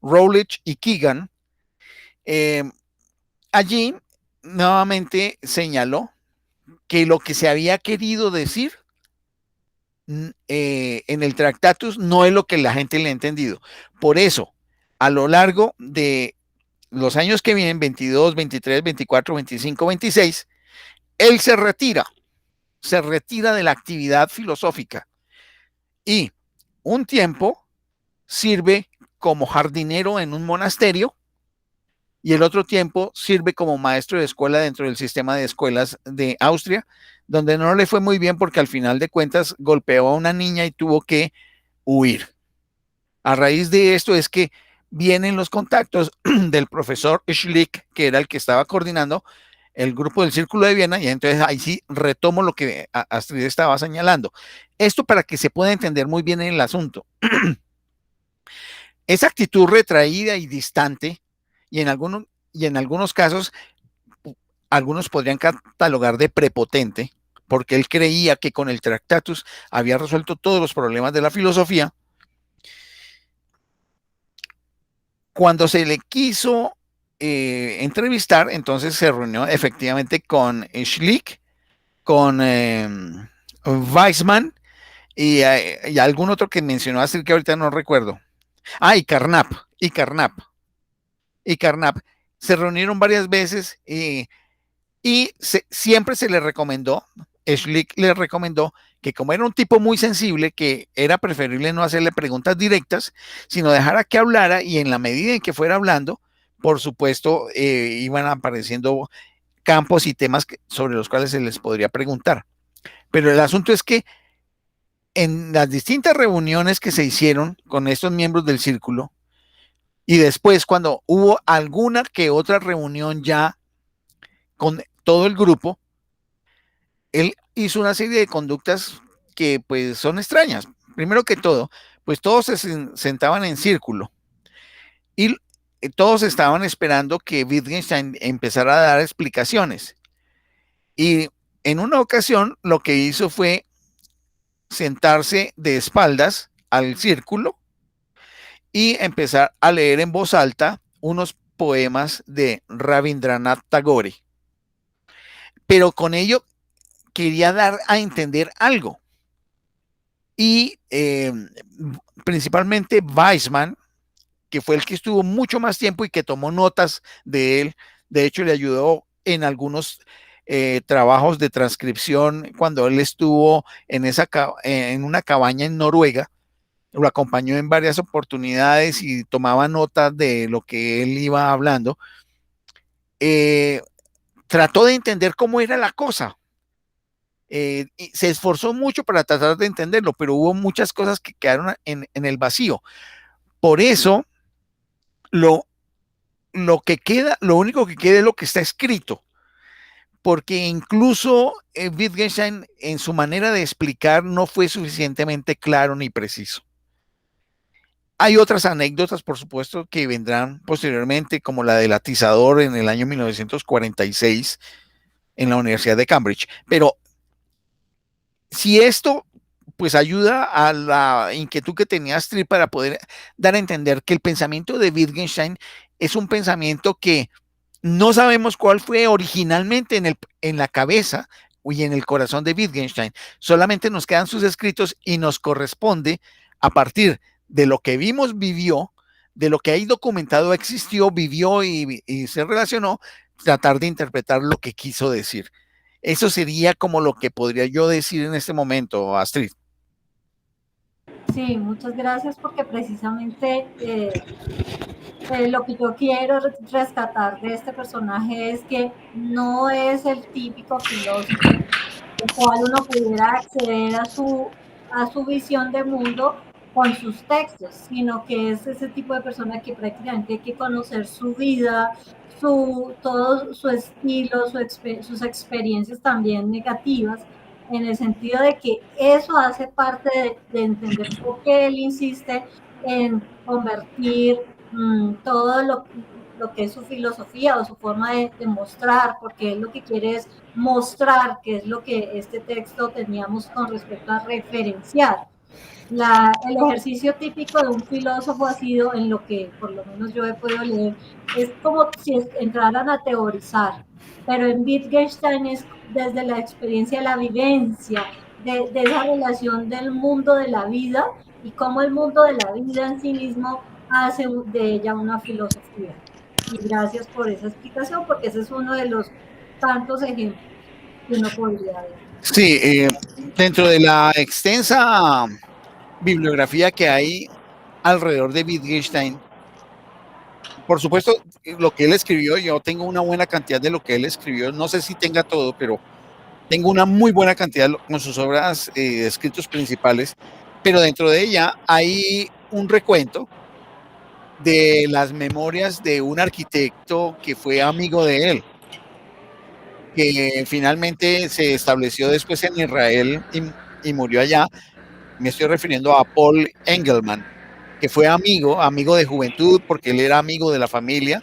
Routledge y Keegan. Allí nuevamente señaló que lo que se había querido decir en el Tractatus no es lo que la gente le ha entendido. Por eso, a lo largo de los años que vienen, 22, 23, 24, 25, 26, él se retira de la actividad filosófica. Y un tiempo sirve como jardinero en un monasterio y el otro tiempo sirve como maestro de escuela dentro del sistema de escuelas de Austria, donde no le fue muy bien porque al final de cuentas golpeó a una niña y tuvo que huir. A raíz de esto es que vienen los contactos del profesor Schlick, que era el que estaba coordinando el grupo del Círculo de Viena, y entonces ahí sí retomo lo que Astrid estaba señalando. Esto para que se pueda entender muy bien el asunto. Esa actitud retraída y distante, y en algunos casos, algunos podrían catalogar de prepotente, porque él creía que con el Tractatus había resuelto todos los problemas de la filosofía. Cuando se le quiso entrevistar, entonces se reunió efectivamente con Schlick, con Weizmann y algún otro que mencionó así que ahorita no recuerdo. Y Carnap. Se reunieron varias veces y siempre se le recomendó, Schlick le recomendó que como era un tipo muy sensible, que era preferible no hacerle preguntas directas, sino dejar que hablara, y en la medida en que fuera hablando, por supuesto, iban apareciendo campos y temas sobre los cuales se les podría preguntar. Pero el asunto es que en las distintas reuniones que se hicieron con estos miembros del círculo, y después cuando hubo alguna que otra reunión ya con todo el grupo, él hizo una serie de conductas que pues son extrañas. Primero que todo, pues todos se sentaban en círculo y todos estaban esperando que Wittgenstein empezara a dar explicaciones. Y en una ocasión lo que hizo fue sentarse de espaldas al círculo y empezar a leer en voz alta unos poemas de Rabindranath Tagore. Pero con ello quería dar a entender algo. Y principalmente Weizmann, que fue el que estuvo mucho más tiempo y que tomó notas de él, de hecho le ayudó en algunos trabajos de transcripción cuando él estuvo en una cabaña en Noruega, lo acompañó en varias oportunidades y tomaba notas de lo que él iba hablando. Trató de entender cómo era la cosa. Y se esforzó mucho para tratar de entenderlo, pero hubo muchas cosas que quedaron en el vacío. Por eso, lo único que queda es lo que está escrito, porque incluso Wittgenstein en su manera de explicar no fue suficientemente claro ni preciso. Hay otras anécdotas, por supuesto, que vendrán posteriormente, como la del atizador en el año 1946 en la Universidad de Cambridge, pero si esto pues ayuda a la inquietud que tenía Astrid para poder dar a entender que el pensamiento de Wittgenstein es un pensamiento que no sabemos cuál fue originalmente en la cabeza y en el corazón de Wittgenstein, solamente nos quedan sus escritos y nos corresponde, a partir de lo que vimos, vivió, de lo que ahí documentado existió, vivió y se relacionó, tratar de interpretar lo que quiso decir. Eso sería como lo que podría yo decir en este momento, Astrid. Sí, muchas gracias, porque precisamente lo que yo quiero rescatar de este personaje es que no es el típico filósofo al cual uno pudiera acceder a su visión de mundo con sus textos, sino que es ese tipo de persona que prácticamente hay que conocer su vida, todo su estilo, sus experiencias también negativas, en el sentido de que eso hace parte de entender por qué él insiste en convertir todo lo que es su filosofía o su forma de mostrar, porque él lo que quiere es mostrar, que es lo que este texto teníamos con respecto a referenciar. El ejercicio típico de un filósofo ha sido, en lo que por lo menos yo he podido leer, es como si entraran a teorizar, pero en Wittgenstein es desde la experiencia, la vivencia de esa relación del mundo de la vida y cómo el mundo de la vida en sí mismo hace de ella una filosofía. Y gracias por esa explicación, porque ese es uno de los tantos ejemplos que uno podría ver. Sí, dentro de la extensa bibliografía que hay alrededor de Wittgenstein. Por supuesto, lo que él escribió, yo tengo una buena cantidad de lo que él escribió, no sé si tenga todo, pero tengo una muy buena cantidad con sus obras, escritos principales, pero dentro de ella hay un recuento de las memorias de un arquitecto que fue amigo de él, que finalmente se estableció después en Israel y murió allá. Me estoy refiriendo a Paul Engelmann, que fue amigo de juventud, porque él era amigo de la familia,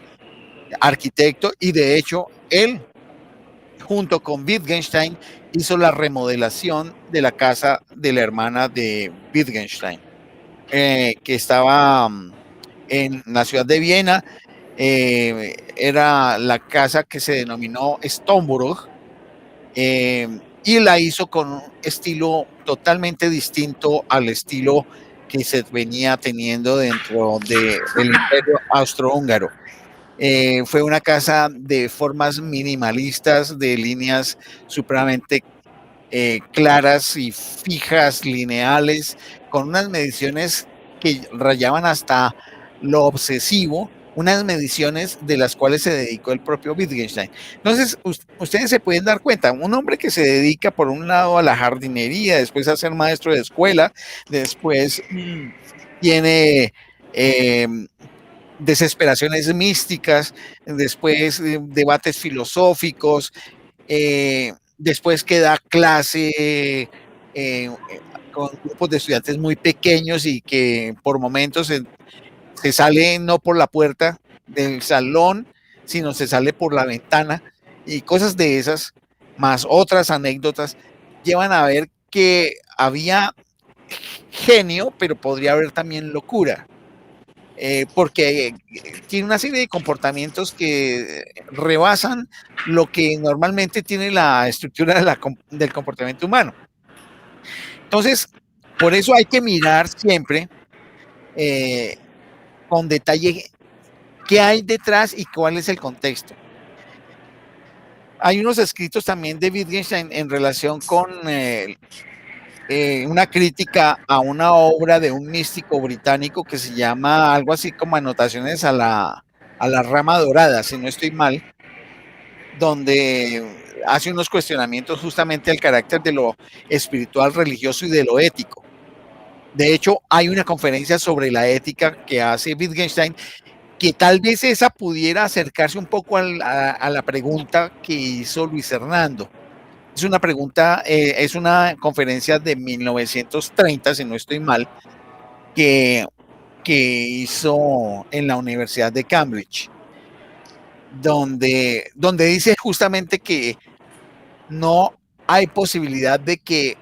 arquitecto, y de hecho él, junto con Wittgenstein, hizo la remodelación de la casa de la hermana de Wittgenstein, que estaba en la ciudad de Viena. Era la casa que se denominó Stonburg, y la hizo con un estilo totalmente distinto al estilo que se venía teniendo dentro del Imperio Austrohúngaro. Fue una casa de formas minimalistas, de líneas supremamente claras y fijas, lineales, con unas mediciones que rayaban hasta lo obsesivo, unas mediciones de las cuales se dedicó el propio Wittgenstein. Entonces, ustedes se pueden dar cuenta, un hombre que se dedica por un lado a la jardinería, después a ser maestro de escuela, después tiene desesperaciones místicas, después debates filosóficos, después que da clase con grupos de estudiantes muy pequeños y que por momentos se sale no por la puerta del salón, sino se sale por la ventana, y cosas de esas, más otras anécdotas, llevan a ver que había genio, pero podría haber también locura. Porque tiene una serie de comportamientos que rebasan lo que normalmente tiene la estructura del comportamiento humano. Entonces, por eso hay que mirar siempre con detalle qué hay detrás y cuál es el contexto. Hay unos escritos también de Wittgenstein en relación con una crítica a una obra de un místico británico que se llama algo así como Anotaciones a la rama dorada, si no estoy mal, donde hace unos cuestionamientos justamente al carácter de lo espiritual, religioso y de lo ético. De hecho, hay una conferencia sobre la ética que hace Wittgenstein, que tal vez esa pudiera acercarse un poco a la pregunta que hizo Luis Hernando. Es una pregunta, es una conferencia de 1930, si no estoy mal, que hizo en la Universidad de Cambridge, donde dice justamente que no hay posibilidad de que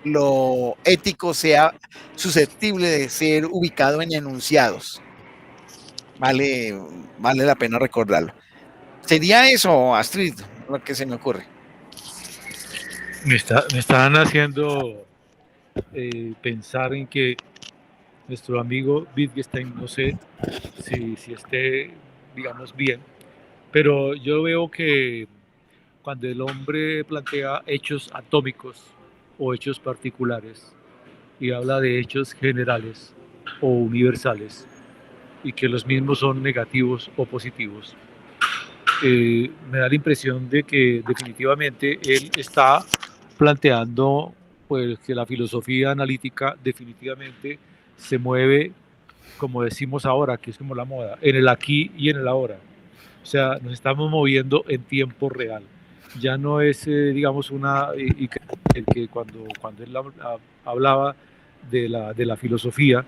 lo ético sea susceptible de ser ubicado en enunciados. Vale la pena recordarlo. ¿Sería eso, Astrid, lo que se me ocurre? Me están haciendo pensar en que nuestro amigo Wittgenstein, no sé si esté, digamos, bien, pero yo veo que cuando el hombre plantea hechos atómicos o hechos particulares y habla de hechos generales o universales y que los mismos son negativos o positivos, me da la impresión de que definitivamente él está planteando pues, que la filosofía analítica definitivamente se mueve, como decimos ahora, que es como la moda, en el aquí y en el ahora. O sea, nos estamos moviendo en tiempo real. Ya no es, digamos, que cuando él hablaba de la filosofía,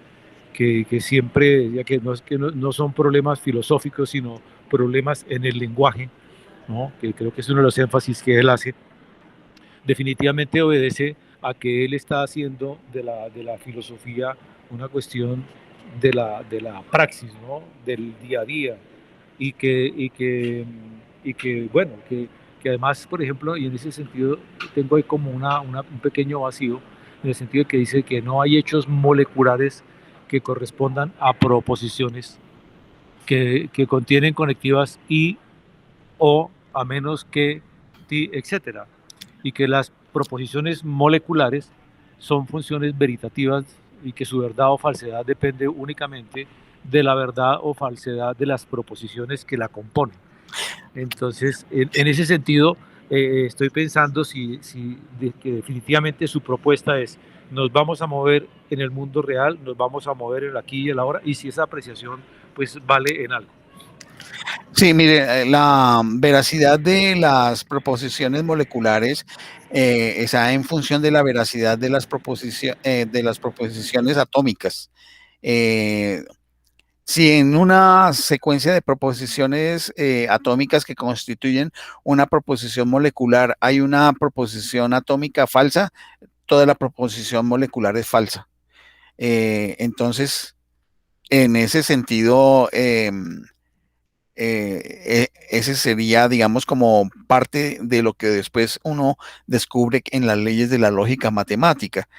que siempre decía que no son problemas filosóficos, sino problemas en el lenguaje, ¿no? Que creo que es uno de los énfasis que él hace, definitivamente obedece a que él está haciendo de la filosofía una cuestión de la praxis, ¿no? Del día a día, y que bueno, que además, por ejemplo, y en ese sentido tengo ahí como un pequeño vacío, en el sentido de que dice que no hay hechos moleculares que correspondan a proposiciones que contienen conectivas y o a menos que ti, etcétera, y que las proposiciones moleculares son funciones veritativas y que su verdad o falsedad depende únicamente de la verdad o falsedad de las proposiciones que la componen. Entonces, en ese sentido, estoy pensando que definitivamente su propuesta es: nos vamos a mover en el mundo real, nos vamos a mover en el aquí y el ahora, y si esa apreciación pues vale en algo. Sí, mire, la veracidad de las proposiciones moleculares está en función de la veracidad de las proposiciones atómicas. Si en una secuencia de proposiciones atómicas que constituyen una proposición molecular hay una proposición atómica falsa, toda la proposición molecular es falsa. Entonces, en ese sentido, ese sería, digamos, como parte de lo que después uno descubre en las leyes de la lógica matemática.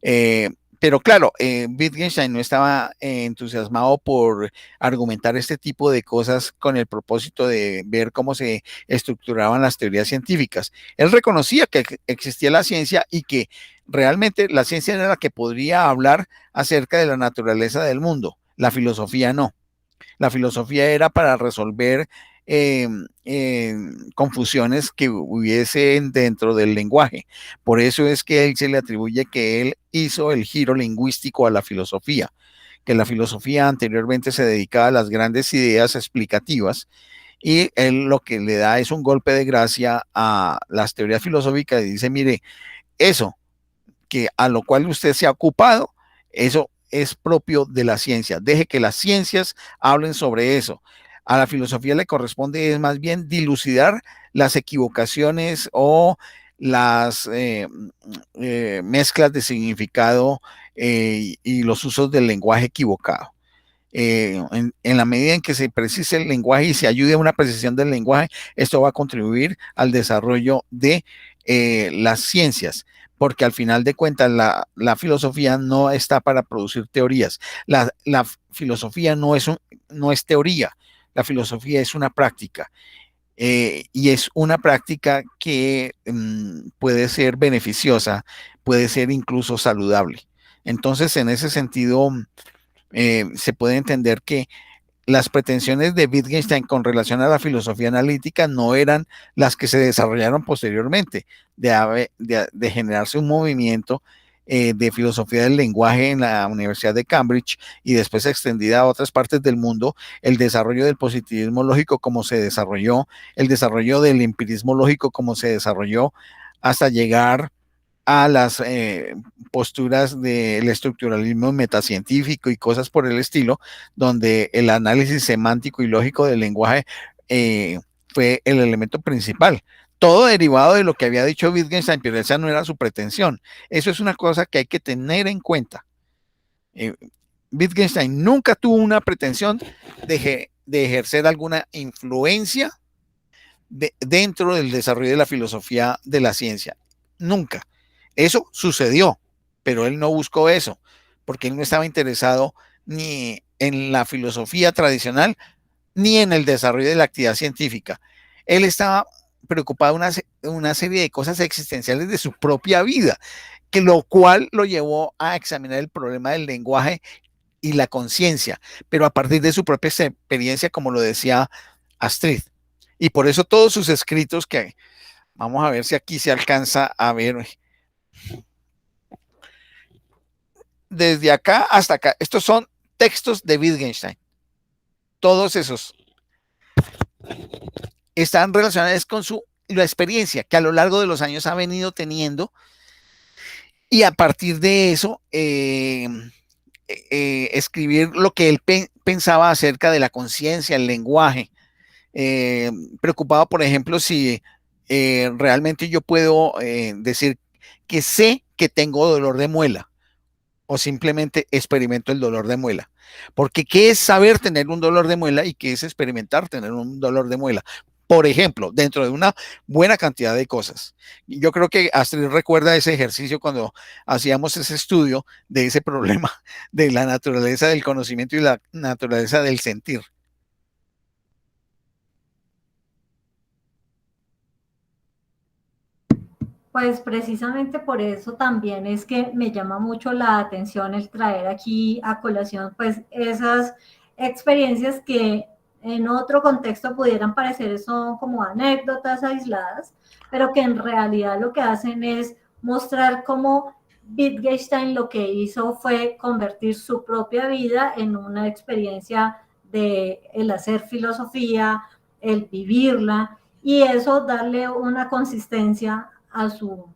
Eh, pero claro, Wittgenstein no estaba entusiasmado por argumentar este tipo de cosas con el propósito de ver cómo se estructuraban las teorías científicas. Él reconocía que existía la ciencia y que realmente la ciencia era la que podría hablar acerca de la naturaleza del mundo, la filosofía no. La filosofía era para resolver confusiones que hubiesen dentro del lenguaje. Por eso es que a él se le atribuye que él hizo el giro lingüístico a la filosofía, que la filosofía anteriormente se dedicaba a las grandes ideas explicativas y él lo que le da es un golpe de gracia a las teorías filosóficas y dice, mire, eso que a lo cual usted se ha ocupado, eso es propio de la ciencia. Deje que las ciencias hablen sobre eso. A la filosofía le corresponde es más bien dilucidar las equivocaciones o las mezclas de significado y los usos del lenguaje equivocado. En la medida en que se precise el lenguaje y se ayude a una precisión del lenguaje, esto va a contribuir al desarrollo de las ciencias, porque al final de cuentas la filosofía no está para producir teorías. La filosofía no es teoría, la filosofía es una práctica. Y es una práctica que puede ser beneficiosa, puede ser incluso saludable. Entonces, en ese sentido, se puede entender que las pretensiones de Wittgenstein con relación a la filosofía analítica no eran las que se desarrollaron posteriormente, de generarse un movimiento de filosofía del lenguaje en la Universidad de Cambridge y después extendida a otras partes del mundo, el desarrollo del positivismo lógico como se desarrolló, el desarrollo del empirismo lógico como se desarrolló hasta llegar a las posturas del estructuralismo metacientífico y cosas por el estilo, donde el análisis semántico y lógico del lenguaje fue el elemento principal. Todo derivado de lo que había dicho Wittgenstein, pero esa no era su pretensión. Eso es una cosa que hay que tener en cuenta. Wittgenstein nunca tuvo una pretensión de ejercer alguna influencia dentro del desarrollo de la filosofía de la ciencia. Nunca. Eso sucedió, pero él no buscó eso, porque él no estaba interesado ni en la filosofía tradicional, ni en el desarrollo de la actividad científica. Él estaba preocupado una serie de cosas existenciales de su propia vida, que lo cual lo llevó a examinar el problema del lenguaje y la conciencia, pero a partir de su propia experiencia, como lo decía Astrid. Y por eso todos sus escritos, que vamos a ver si aquí se alcanza a ver, desde acá hasta acá, estos son textos de Wittgenstein. Todos esos están relacionados con la experiencia que a lo largo de los años ha venido teniendo, y a partir de eso escribir lo que él pensaba acerca de la conciencia, el lenguaje, preocupado, por ejemplo, si realmente yo puedo decir que sé que tengo dolor de muela o simplemente experimento el dolor de muela. Porque ¿qué es saber tener un dolor de muela y qué es experimentar tener un dolor de muela? Por ejemplo, dentro de una buena cantidad de cosas. Yo creo que Astrid recuerda ese ejercicio cuando hacíamos ese estudio de ese problema de la naturaleza del conocimiento y la naturaleza del sentir. Pues precisamente por eso también es que me llama mucho la atención el traer aquí a colación pues esas experiencias que en otro contexto pudieran parecer son como anécdotas aisladas, pero que en realidad lo que hacen es mostrar cómo Wittgenstein lo que hizo fue convertir su propia vida en una experiencia de el hacer filosofía, el vivirla, y eso darle una consistencia a su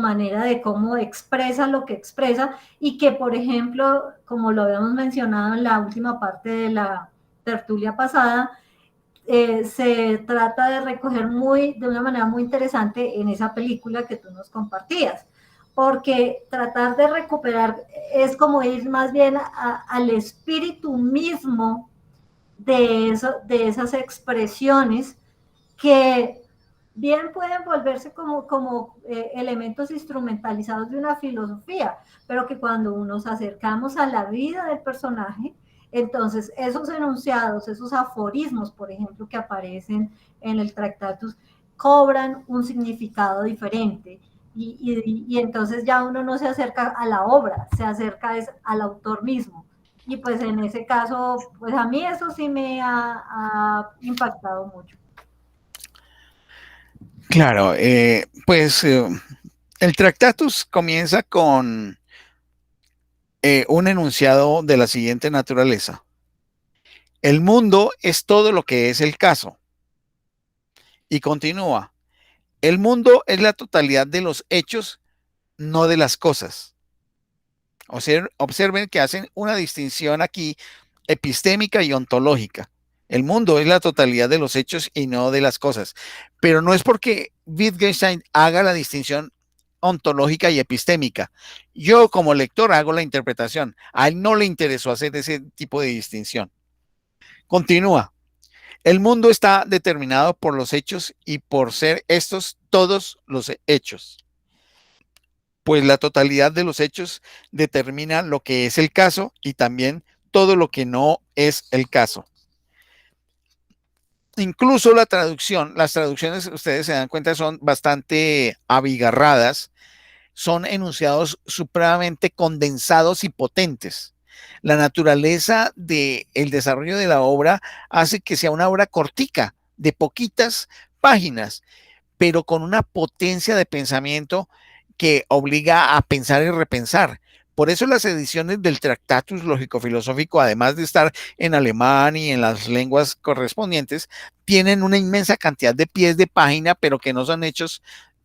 manera de cómo expresa lo que expresa, y que, por ejemplo, como lo habíamos mencionado en la última parte de la tertulia pasada, se trata de recoger de una manera muy interesante en esa película que tú nos compartías, porque tratar de recuperar es como ir más bien al espíritu mismo de esas expresiones que bien pueden volverse como elementos instrumentalizados de una filosofía, pero que cuando nos acercamos a la vida del personaje, entonces esos enunciados, esos aforismos, por ejemplo, que aparecen en el Tractatus, cobran un significado diferente. Y entonces ya uno no se acerca a la obra, se acerca al autor mismo. Y pues en ese caso, pues a mí eso sí me ha impactado mucho. Claro, pues el Tractatus comienza con un enunciado de la siguiente naturaleza. El mundo es todo lo que es el caso. Y continúa. El mundo es la totalidad de los hechos, no de las cosas. Observen que hacen una distinción aquí epistémica y ontológica. El mundo es la totalidad de los hechos y no de las cosas. Pero no es porque Wittgenstein haga la distinción ontológica y epistémica. Yo como lector hago la interpretación. A él no le interesó hacer ese tipo de distinción. Continúa. El mundo está determinado por los hechos y por ser estos todos los hechos. Pues la totalidad de los hechos determina lo que es el caso y también todo lo que no es el caso. Incluso las traducciones, ustedes se dan cuenta, son bastante abigarradas, son enunciados supremamente condensados y potentes. La naturaleza del desarrollo de la obra hace que sea una obra cortica, de poquitas páginas, pero con una potencia de pensamiento que obliga a pensar y repensar. Por eso las ediciones del Tractatus Lógico-Filosófico, además de estar en alemán y en las lenguas correspondientes, tienen una inmensa cantidad de pies de página, pero que no son hechos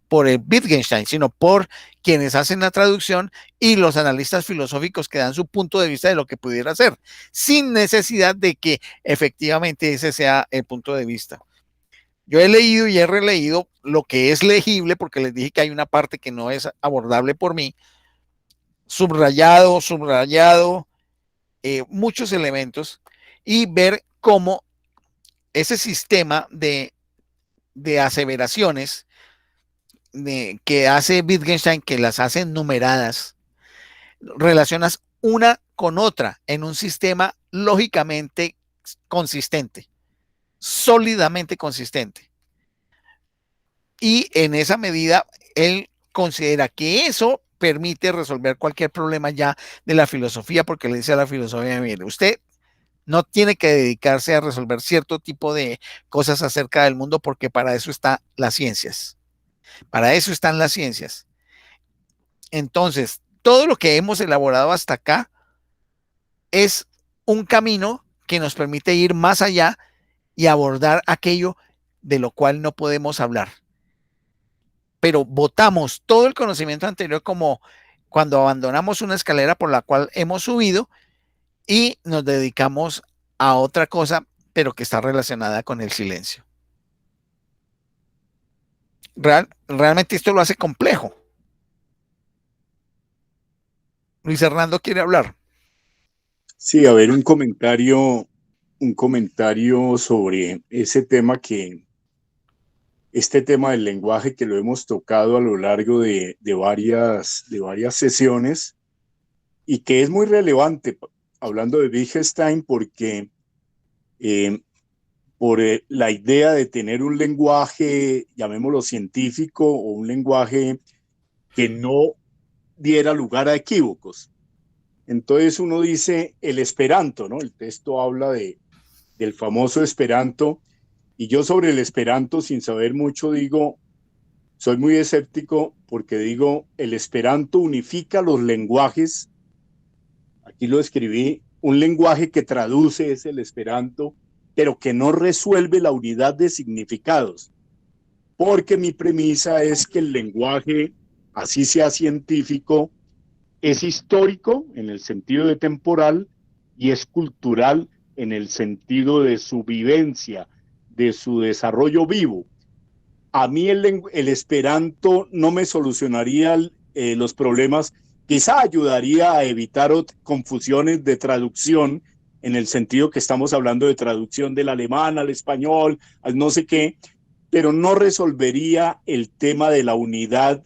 por el Wittgenstein, sino por quienes hacen la traducción y los analistas filosóficos que dan su punto de vista de lo que pudiera ser, sin necesidad de que efectivamente ese sea el punto de vista. Yo he leído y he releído lo que es legible, porque les dije que hay una parte que no es abordable por mí, subrayado, muchos elementos, y ver cómo ese sistema de aseveraciones que hace Wittgenstein, que las hace numeradas, relacionas una con otra en un sistema lógicamente consistente, sólidamente consistente. Y en esa medida, él considera que eso permite resolver cualquier problema ya de la filosofía, porque le dice a la filosofía, mire, usted no tiene que dedicarse a resolver cierto tipo de cosas acerca del mundo, porque para eso están las ciencias. Para eso están las ciencias. Entonces, todo lo que hemos elaborado hasta acá es un camino que nos permite ir más allá y abordar aquello de lo cual no podemos hablar. Pero botamos todo el conocimiento anterior, como cuando abandonamos una escalera por la cual hemos subido, y nos dedicamos a otra cosa, pero que está relacionada con el silencio. Realmente esto lo hace complejo. Luis Hernando quiere hablar. Sí, a ver, un comentario sobre ese tema este tema del lenguaje que lo hemos tocado a lo largo de varias sesiones, y que es muy relevante, hablando de Wittgenstein, porque por la idea de tener un lenguaje, llamémoslo científico, o un lenguaje que no diera lugar a equívocos. Entonces uno dice el esperanto, ¿no? El texto habla del famoso esperanto, y yo sobre el esperanto, sin saber mucho, digo, soy muy escéptico porque digo, el esperanto unifica los lenguajes, aquí lo escribí, un lenguaje que traduce es el esperanto, pero que no resuelve la unidad de significados, porque mi premisa es que el lenguaje, así sea científico, es histórico en el sentido de temporal y es cultural en el sentido de su vivencia, de su desarrollo vivo. A mí el esperanto no me solucionaría los problemas, quizá ayudaría a evitar confusiones de traducción, en el sentido que estamos hablando de traducción del alemán al español, al no sé qué, pero no resolvería el tema de la unidad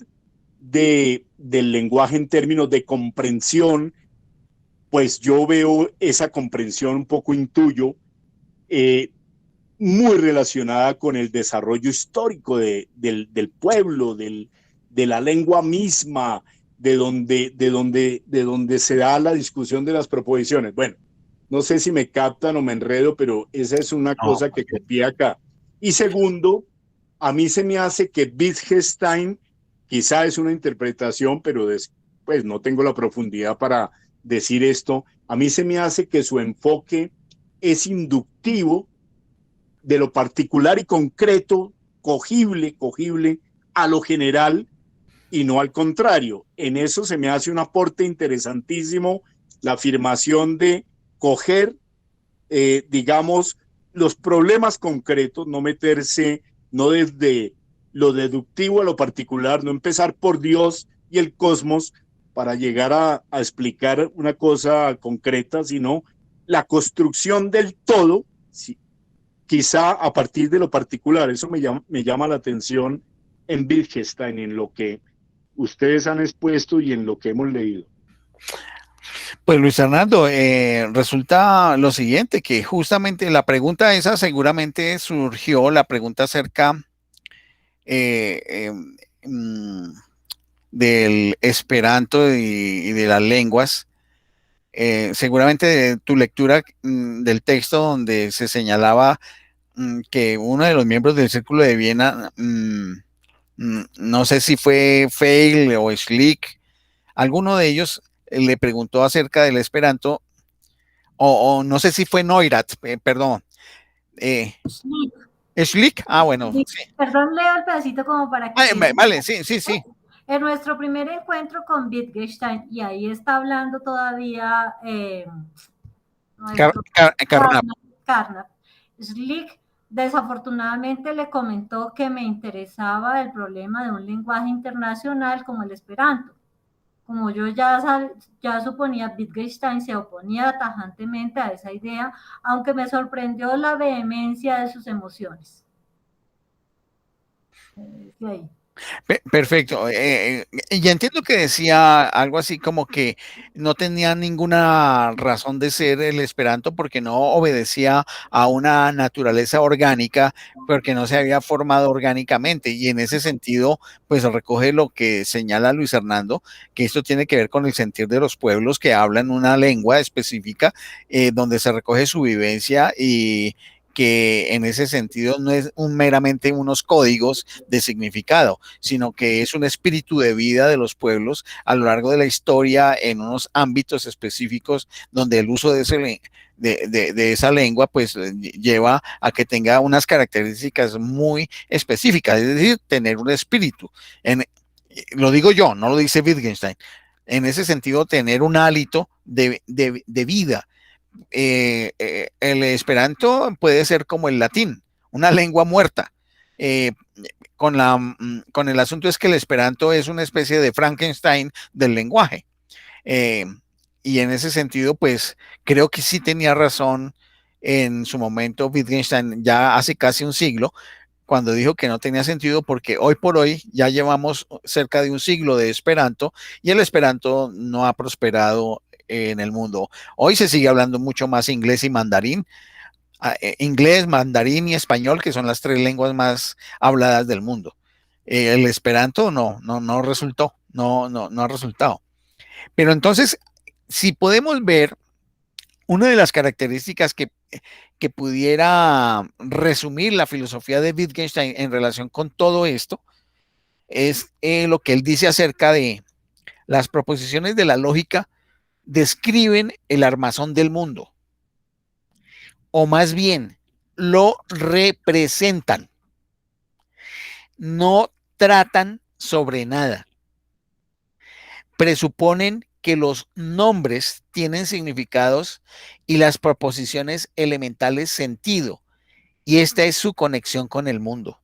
del lenguaje en términos de comprensión, pues yo veo esa comprensión, un poco intuyo, muy relacionada con el desarrollo histórico del pueblo, de la lengua misma, de donde se da la discusión de las proposiciones. Bueno, no sé si me captan o me enredo, pero esa es una cosa que copié acá. Y segundo, a mí se me hace que Wittgenstein, quizá es una interpretación, pero pues no tengo la profundidad para decir esto, a mí se me hace que su enfoque es inductivo de lo particular y concreto, cogible a lo general y no al contrario. En eso se me hace un aporte interesantísimo la afirmación de coger, digamos, los problemas concretos, no meterse, no desde lo deductivo a lo particular, no empezar por Dios y el cosmos para llegar a explicar una cosa concreta, sino la construcción del todo, sí, quizá a partir de lo particular. Eso me llama la atención en Wittgenstein, en lo que ustedes han expuesto y en lo que hemos leído. Pues Luis Fernando, resulta lo siguiente, que justamente la pregunta esa seguramente surgió, la pregunta acerca del esperanto y de las lenguas. Seguramente de tu lectura del texto donde se señalaba que uno de los miembros del Círculo de Viena, no sé si fue Feil o Schlick, alguno de ellos le preguntó acerca del esperanto, o no sé si fue Neurath, perdón. Schlick, bueno. Sí. Perdón, leo el pedacito como para que... Vale, sí. En nuestro primer encuentro con Wittgenstein, y ahí está hablando todavía Carnap, Schlick desafortunadamente le comentó que me interesaba el problema de un lenguaje internacional como el esperanto. Como yo ya suponía, Wittgenstein se oponía tajantemente a esa idea, aunque me sorprendió la vehemencia de sus emociones. De ahí. Perfecto. Y entiendo que decía algo así como que no tenía ninguna razón de ser el esperanto porque no obedecía a una naturaleza orgánica, porque no se había formado orgánicamente. Y en ese sentido, pues recoge lo que señala Luis Fernando, que esto tiene que ver con el sentir de los pueblos que hablan una lengua específica, donde se recoge su vivencia y que en ese sentido no es meramente unos códigos de significado, sino que es un espíritu de vida de los pueblos a lo largo de la historia en unos ámbitos específicos donde el uso de esa lengua pues lleva a que tenga unas características muy específicas, es decir, tener un espíritu. Lo digo yo, no lo dice Wittgenstein. En ese sentido, tener un hálito de vida. El esperanto puede ser como el latín, una lengua muerta. Con el asunto es que el esperanto es una especie de Frankenstein del lenguaje. Y en ese sentido, pues creo que sí tenía razón en su momento Wittgenstein, ya hace casi un siglo, cuando dijo que no tenía sentido porque hoy por hoy ya llevamos cerca de un siglo de esperanto y el esperanto no ha prosperado en el mundo. Hoy se sigue hablando mucho más inglés y mandarín, inglés, mandarín y español, que son las 3 lenguas más habladas del mundo. El esperanto no resultó, no ha resultado. Pero entonces, si podemos ver, una de las características que pudiera resumir la filosofía de Wittgenstein en relación con todo esto es lo que él dice acerca de las proposiciones de la lógica describen el armazón del mundo, o más bien lo representan, no tratan sobre nada, presuponen que los nombres tienen significados y las proposiciones elementales sentido, y esta es su conexión con el mundo.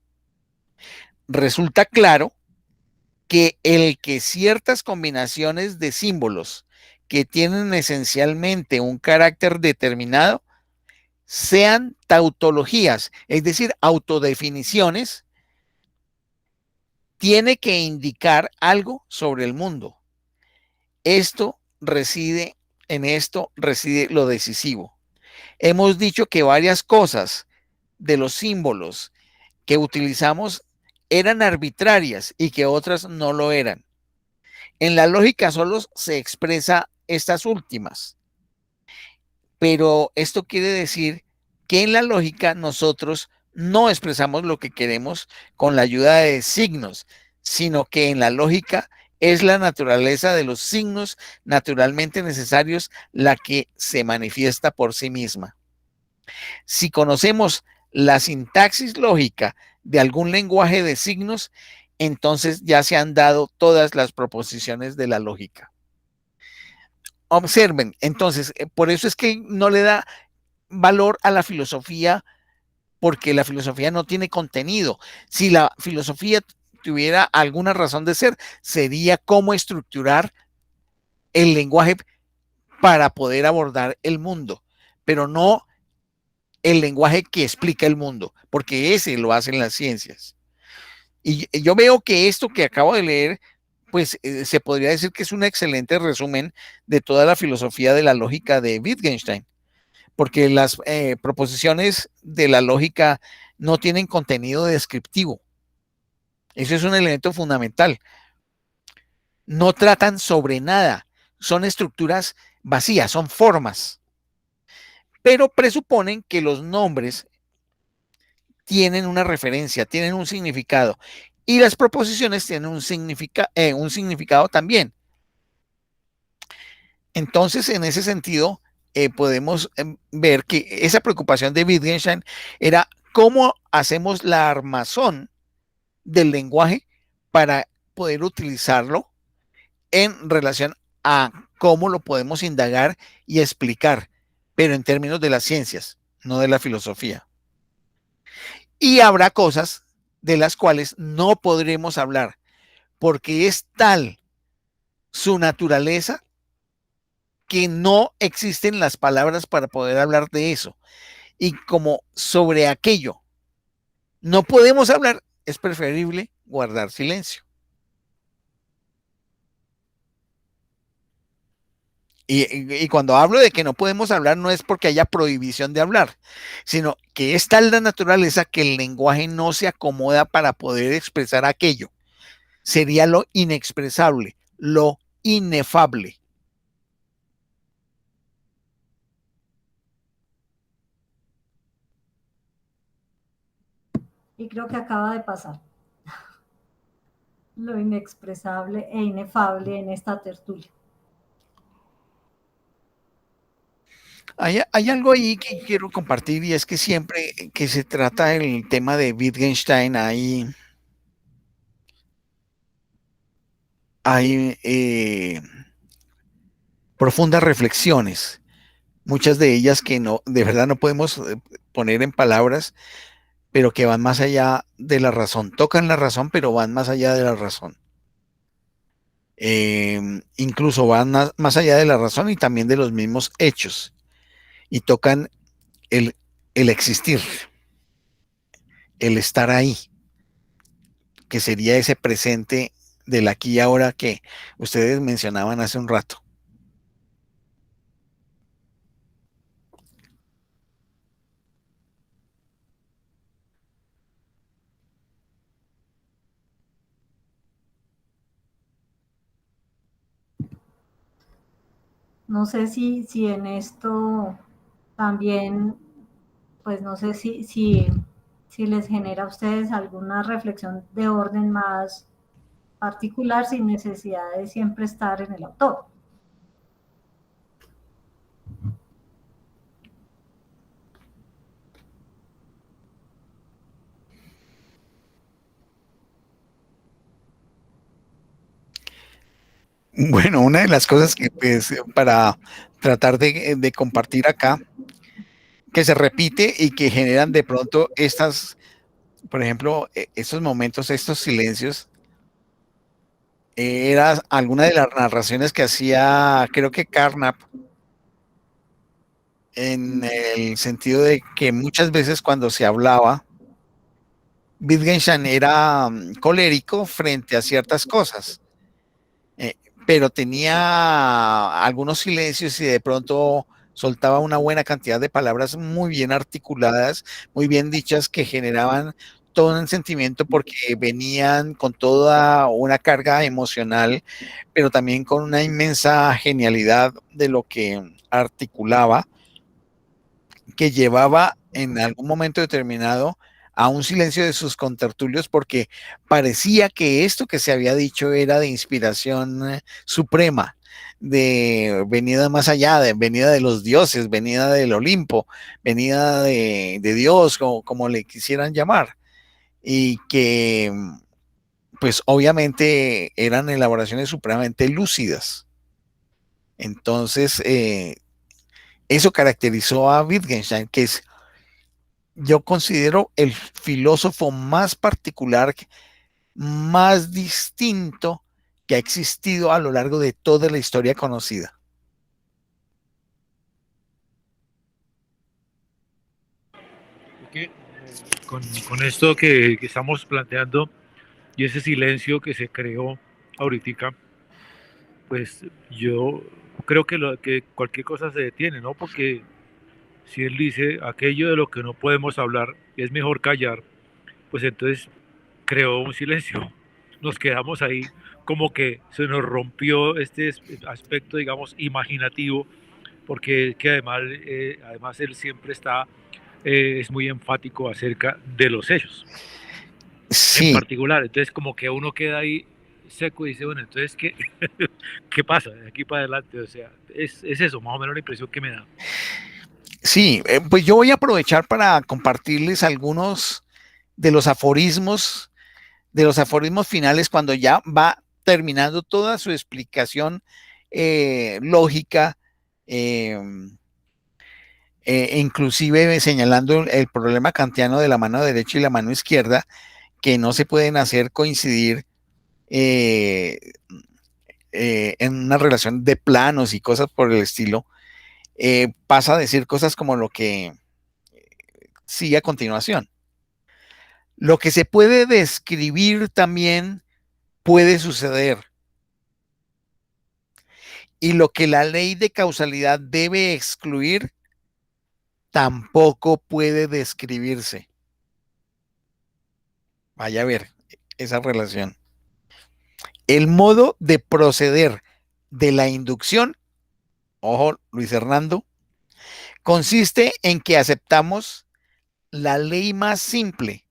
Resulta claro que el que ciertas combinaciones de símbolos que tienen esencialmente un carácter determinado sean tautologías, es decir, autodefiniciones, tiene que indicar algo sobre el mundo. En esto reside lo decisivo. Hemos dicho que varias cosas de los símbolos que utilizamos eran arbitrarias y que otras no lo eran. En la lógica solo se expresa estas últimas, pero esto quiere decir que en la lógica nosotros no expresamos lo que queremos con la ayuda de signos, sino que en la lógica es la naturaleza de los signos naturalmente necesarios la que se manifiesta por sí misma. Si conocemos la sintaxis lógica de algún lenguaje de signos, entonces ya se han dado todas las proposiciones de la lógica. Observen, entonces, por eso es que no le da valor a la filosofía, porque la filosofía no tiene contenido. Si la filosofía tuviera alguna razón de ser, sería cómo estructurar el lenguaje para poder abordar el mundo, pero no el lenguaje que explica el mundo, porque ese lo hacen las ciencias. Y yo veo que esto que acabo de leer, pues se podría decir que es un excelente resumen de toda la filosofía de la lógica de Wittgenstein, porque las proposiciones de la lógica no tienen contenido descriptivo. Eso es un elemento fundamental. No tratan sobre nada, son estructuras vacías, son formas, pero presuponen que los nombres tienen una referencia, tienen un significado, y las proposiciones tienen un significado también. Entonces, en ese sentido, podemos ver que esa preocupación de Wittgenstein era cómo hacemos la armazón del lenguaje para poder utilizarlo en relación a cómo lo podemos indagar y explicar, pero en términos de las ciencias, no de la filosofía. Y habrá cosas de las cuales no podremos hablar, porque es tal su naturaleza que no existen las palabras para poder hablar de eso. Y como sobre aquello no podemos hablar, es preferible guardar silencio. Y cuando hablo de que no podemos hablar, no es porque haya prohibición de hablar, sino que es tal la naturaleza que el lenguaje no se acomoda para poder expresar aquello. Sería lo inexpresable, lo inefable. Y creo que acaba de pasar lo inexpresable e inefable en esta tertulia. Hay algo ahí que quiero compartir, y es que siempre que se trata el tema de Wittgenstein hay profundas reflexiones, muchas de ellas que de verdad no podemos poner en palabras, pero que van más allá de la razón, tocan la razón, pero van más allá de la razón. Incluso van más allá de la razón y también de los mismos hechos, y tocan el existir, el estar ahí, que sería ese presente del aquí y ahora que ustedes mencionaban hace un rato. No sé si en esto también, pues no sé si les genera a ustedes alguna reflexión de orden más particular sin necesidad de siempre estar en el autor. Bueno, una de las cosas que pues, para tratar de compartir acá, que se repite y que generan de pronto estas, por ejemplo, estos momentos, estos silencios, era alguna de las narraciones que hacía, creo que Carnap, en el sentido de que muchas veces cuando se hablaba, Wittgenstein era colérico frente a ciertas cosas, eh, pero tenía algunos silencios y de pronto soltaba una buena cantidad de palabras muy bien articuladas, muy bien dichas, que generaban todo un sentimiento porque venían con toda una carga emocional, pero también con una inmensa genialidad de lo que articulaba, que llevaba en algún momento determinado a un silencio de sus contertulios, porque parecía que esto que se había dicho era de inspiración suprema, de venida más allá, de venida de los dioses, venida del Olimpo, venida de Dios, como le quisieran llamar, y que pues obviamente eran elaboraciones supremamente lúcidas. Entonces, eso caracterizó a Wittgenstein, que es, yo considero, el filósofo más particular, más distinto que ha existido a lo largo de toda la historia conocida. Porque, con esto que estamos planteando y ese silencio que se creó ahorita, pues yo creo que cualquier cosa se detiene, ¿no? Porque si él dice aquello de lo que no podemos hablar es mejor callar, pues entonces creó un silencio. Nos quedamos ahí como que se nos rompió este aspecto, digamos, imaginativo, porque que además él siempre es muy enfático acerca de los hechos, en Sí, particular. Entonces como que uno queda ahí seco y dice, bueno, entonces, ¿qué pasa de aquí para adelante? O sea, es eso, más o menos la impresión que me da. sí, pues yo voy a aprovechar para compartirles algunos de los aforismos finales, cuando ya va terminando toda su explicación lógica, eh, inclusive señalando el problema kantiano de la mano derecha y la mano izquierda, que no se pueden hacer coincidir eh, en una relación de planos y cosas por el estilo. Pasa a decir cosas como lo que sigue a continuación. Lo que se puede describir también puede suceder, y lo que la ley de causalidad debe excluir tampoco puede describirse. Vaya a ver esa relación. El modo de proceder de la inducción, ojo Luis Hernando, consiste en que aceptamos la ley más simple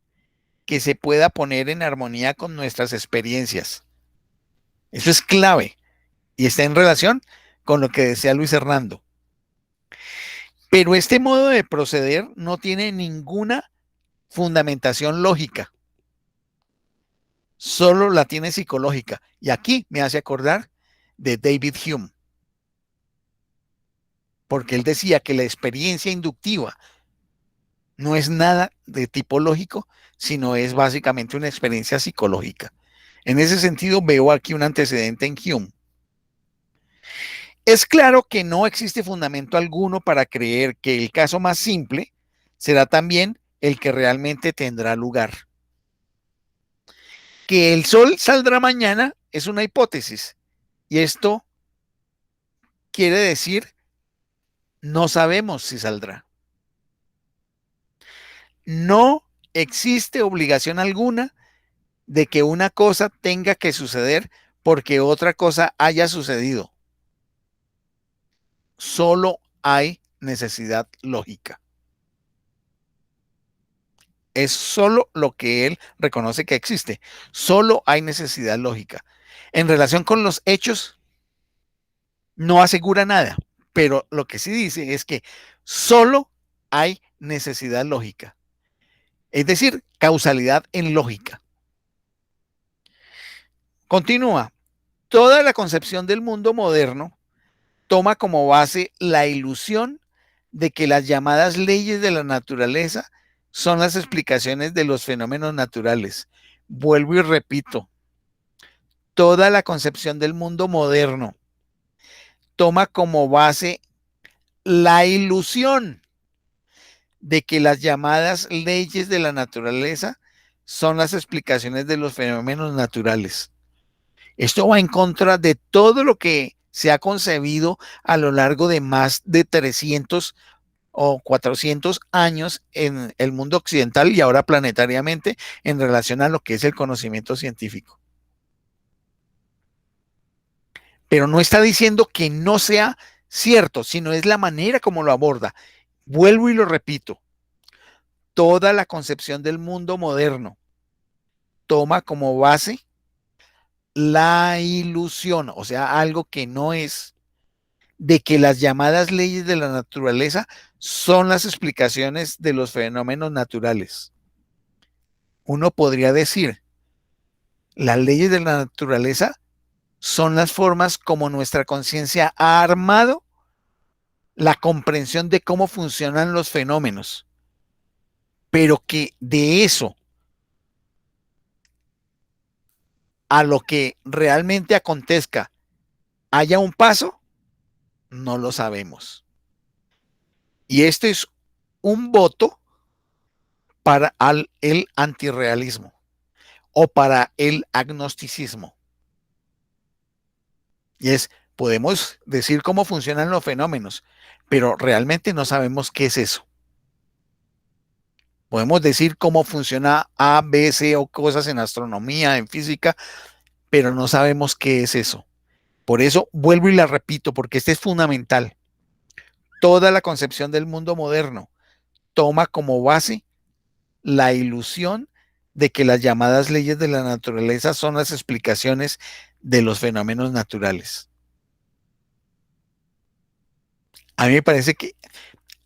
que se pueda poner en armonía con nuestras experiencias. Eso es clave y está en relación con lo que decía Luis Hernando. Pero este modo de proceder no tiene ninguna fundamentación lógica, solo la tiene psicológica. Y aquí me hace acordar de David Hume, porque él decía que la experiencia inductiva no es nada de tipo lógico, sino es básicamente una experiencia psicológica. En ese sentido, veo aquí un antecedente en Hume. Es claro que no existe fundamento alguno para creer que el caso más simple será también el que realmente tendrá lugar. Que el sol saldrá mañana es una hipótesis, y esto quiere decir no sabemos si saldrá. No existe obligación alguna de que una cosa tenga que suceder porque otra cosa haya sucedido. solo hay necesidad lógica. Es solo lo que él reconoce que existe. Solo hay necesidad lógica. En relación con los hechos, no asegura nada, pero lo que sí dice es que solo hay necesidad lógica. Es decir, causalidad en lógica. Continúa. Toda la concepción del mundo moderno toma como base la ilusión de que las llamadas leyes de la naturaleza son las explicaciones de los fenómenos naturales. Vuelvo y repito, toda la concepción del mundo moderno toma como base la ilusión de que las llamadas leyes de la naturaleza son las explicaciones de los fenómenos naturales. Esto va en contra de todo lo que se ha concebido a lo largo de más de 300 o 400 años en el mundo occidental y ahora planetariamente en relación a lo que es el conocimiento científico. Pero no está diciendo que no sea cierto, sino es la manera como lo aborda. Vuelvo y lo repito. Toda la concepción del mundo moderno toma como base la ilusión, o sea, algo que no es, de que las llamadas leyes de la naturaleza son las explicaciones de los fenómenos naturales. Uno podría decir, las leyes de la naturaleza son las formas como nuestra conciencia ha armado la comprensión de cómo funcionan los fenómenos, pero que de eso a lo que realmente acontezca haya un paso, no lo sabemos. Y este es un voto para el antirrealismo o para el agnosticismo. Y es, podemos decir cómo funcionan los fenómenos, pero realmente no sabemos qué es eso. Podemos decir cómo funciona A, B, C o cosas en astronomía, en física, pero no sabemos qué es eso. Por eso vuelvo y la repito, porque este es fundamental. Toda la concepción del mundo moderno toma como base la ilusión de que las llamadas leyes de la naturaleza son las explicaciones de los fenómenos naturales. A mí me parece que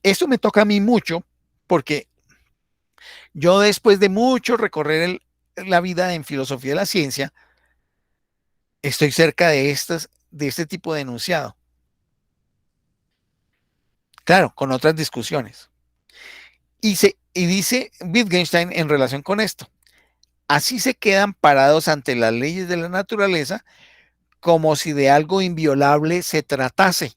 esto me toca a mí mucho porque yo después de mucho recorrer la vida en filosofía de la ciencia, estoy cerca de este tipo de enunciado. Claro, con otras discusiones. Y dice Wittgenstein en relación con esto, así se quedan parados ante las leyes de la naturaleza como si de algo inviolable se tratase,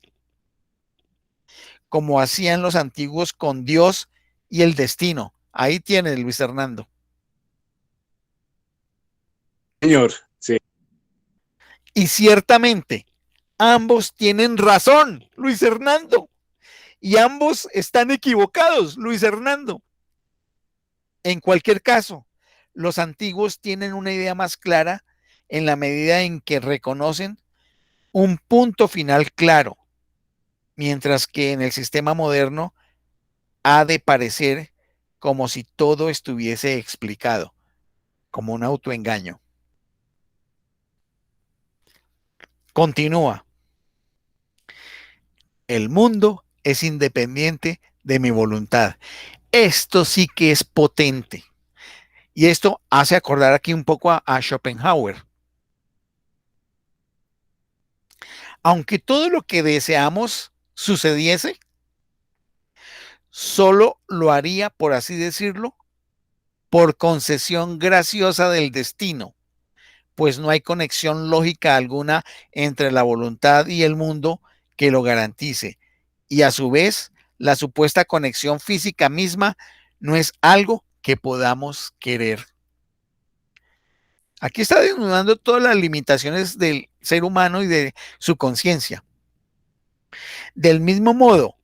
como hacían los antiguos con Dios y el destino. Ahí tiene Luis Hernando. Señor, sí. Y ciertamente, ambos tienen razón, Luis Hernando. Y ambos están equivocados, Luis Hernando. En cualquier caso, los antiguos tienen una idea más clara en la medida en que reconocen un punto final claro, mientras que en el sistema moderno ha de parecer como si todo estuviese explicado, como un autoengaño. Continúa. El mundo es independiente de mi voluntad. Esto sí que es potente. Y esto hace acordar aquí un poco a Schopenhauer. Aunque todo lo que deseamos sucediese, solo lo haría, por así decirlo, por concesión graciosa del destino, pues no hay conexión lógica alguna entre la voluntad y el mundo que lo garantice. Y a su vez, la supuesta conexión física misma no es algo que podamos querer. Aquí está desnudando todas las limitaciones del ser humano y de su conciencia. Del mismo modo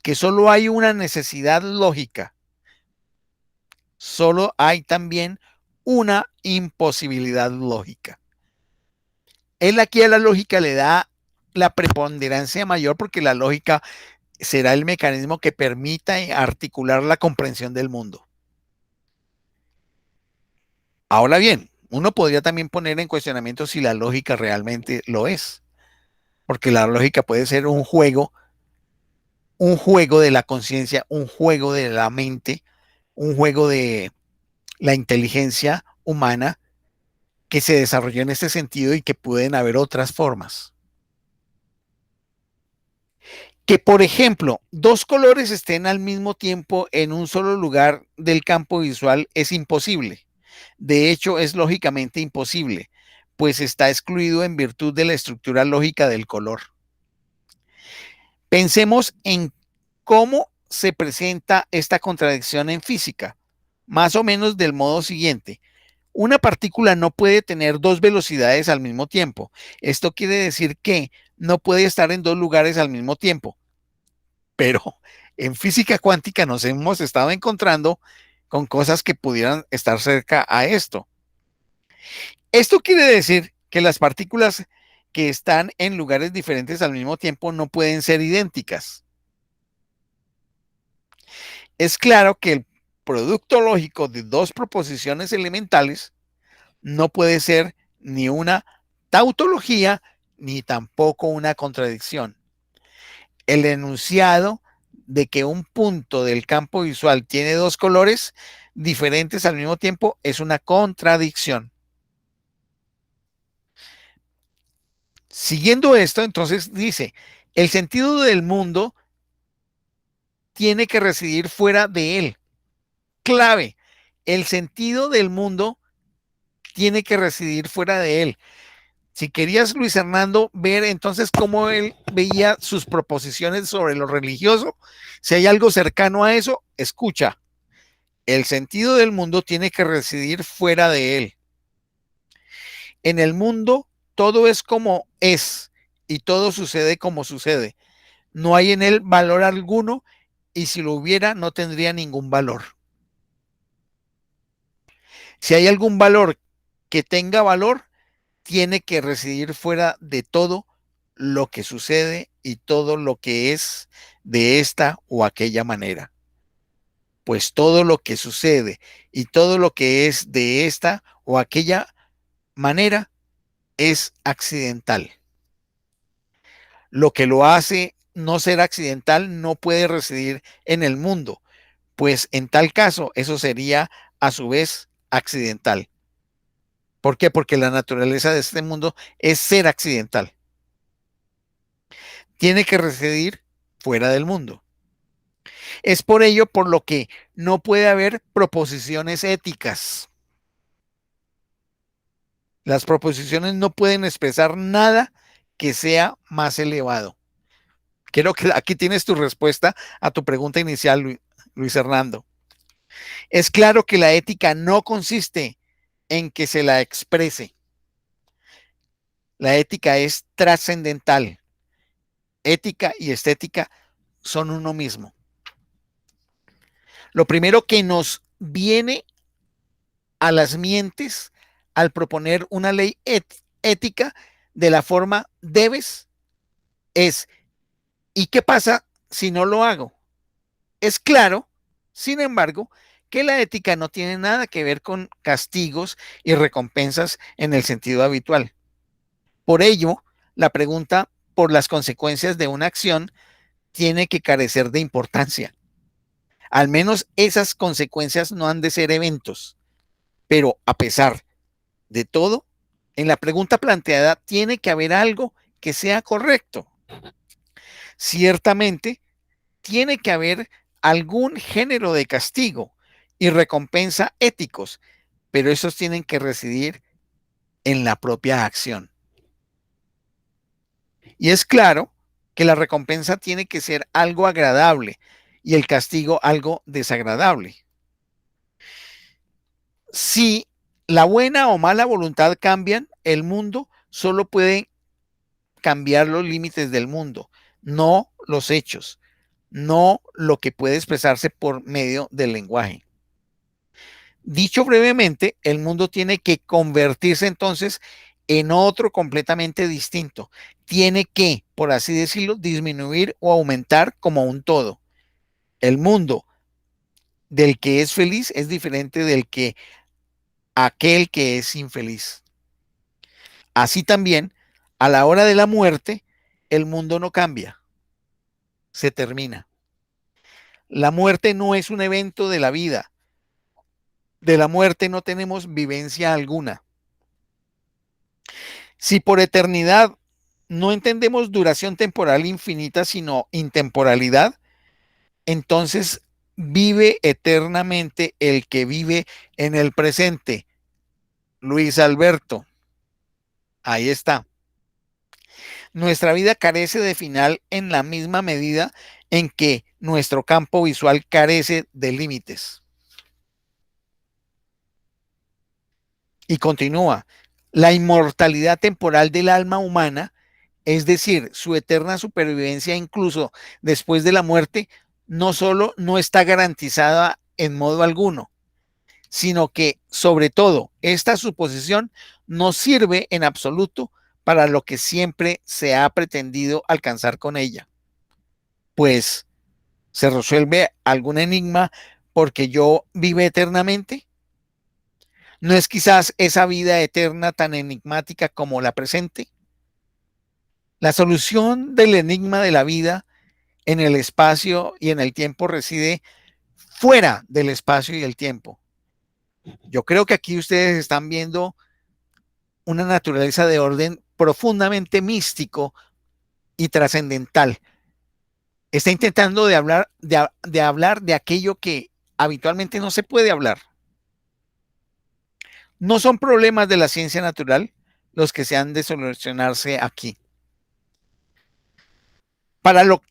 que solo hay una necesidad lógica, solo hay también una imposibilidad lógica. Él aquí a la lógica le da la preponderancia mayor porque la lógica será el mecanismo que permita articular la comprensión del mundo. Ahora bien, uno podría también poner en cuestionamiento si la lógica realmente lo es, porque la lógica puede ser un juego de la conciencia, un juego de la mente, un juego de la inteligencia humana que se desarrolló en este sentido y que pueden haber otras formas. Que, por ejemplo, dos colores estén al mismo tiempo en un solo lugar del campo visual es imposible. De hecho, es lógicamente imposible, pues está excluido en virtud de la estructura lógica del color. Pensemos en cómo se presenta esta contradicción en física, más o menos del modo siguiente. Una partícula no puede tener dos velocidades al mismo tiempo. Esto quiere decir que no puede estar en dos lugares al mismo tiempo. Pero en física cuántica nos hemos estado encontrando con cosas que pudieran estar cerca a esto. Esto quiere decir que las partículas que están en lugares diferentes al mismo tiempo no pueden ser idénticas. Es claro que el producto lógico de dos proposiciones elementales no puede ser ni una tautología ni tampoco una contradicción. El enunciado de que un punto del campo visual tiene dos colores diferentes al mismo tiempo es una contradicción. Siguiendo esto, entonces dice, el sentido del mundo tiene que residir fuera de él. Clave, el sentido del mundo tiene que residir fuera de él. Si querías, Luis Hernando, ver entonces cómo él veía sus proposiciones sobre lo religioso, si hay algo cercano a eso, escucha. El sentido del mundo tiene que residir fuera de él. En el mundo todo es como es y todo sucede como sucede. No hay en él valor alguno y si lo hubiera no tendría ningún valor. Si hay algún valor que tenga valor, tiene que residir fuera de todo lo que sucede y todo lo que es de esta o aquella manera. Pues todo lo que sucede y todo lo que es de esta o aquella manera es accidental. Lo que lo hace no ser accidental no puede residir en el mundo, pues en tal caso eso sería a su vez accidental. ¿Por qué? Porque la naturaleza de este mundo es ser accidental. Tiene que residir fuera del mundo. Es por ello por lo que no puede haber proposiciones éticas. Las proposiciones no pueden expresar nada que sea más elevado. Creo que aquí tienes tu respuesta a tu pregunta inicial, Luis Hernando. Es claro que la ética no consiste en que se la exprese. La ética es trascendental. Ética y estética son uno mismo. Lo primero que nos viene a las mientes al proponer una ley ética de la forma debes es, ¿y qué pasa si no lo hago? Es claro, sin embargo, que la ética no tiene nada que ver con castigos y recompensas en el sentido habitual. Por ello, la pregunta por las consecuencias de una acción tiene que carecer de importancia. Al menos esas consecuencias no han de ser eventos. Pero a pesar de todo, en la pregunta planteada tiene que haber algo que sea correcto. Ciertamente, tiene que haber algún género de castigo y recompensa éticos, pero esos tienen que residir en la propia acción. Y es claro que la recompensa tiene que ser algo agradable y el castigo algo desagradable. Si la buena o mala voluntad cambian, el mundo solo puede cambiar los límites del mundo, no los hechos, no lo que puede expresarse por medio del lenguaje. Dicho brevemente, el mundo tiene que convertirse entonces en otro completamente distinto. Tiene que, por así decirlo, disminuir o aumentar como un todo. El mundo del que es feliz es diferente del que aquel que es infeliz. Así también, a la hora de la muerte, el mundo no cambia, se termina. La muerte no es un evento de la vida. De la muerte no tenemos vivencia alguna. Si por eternidad no entendemos duración temporal infinita, sino intemporalidad, entonces vive eternamente el que vive en el presente. Luis Alberto, ahí está. Nuestra vida carece de final en la misma medida en que nuestro campo visual carece de límites. Y continúa, la inmortalidad temporal del alma humana, es decir, su eterna supervivencia incluso después de la muerte, no solo no está garantizada en modo alguno, sino que, sobre todo, esta suposición no sirve en absoluto para lo que siempre se ha pretendido alcanzar con ella. Pues, ¿se resuelve algún enigma porque yo vive eternamente? ¿No es quizás esa vida eterna tan enigmática como la presente? La solución del enigma de la vida en el espacio y en el tiempo reside fuera del espacio y el tiempo. Yo creo que aquí ustedes están viendo una naturaleza de orden profundamente místico y trascendental. Está intentando de hablar de aquello que habitualmente no se puede hablar. No son problemas de la ciencia natural los que se han de solucionarse aquí. Para lo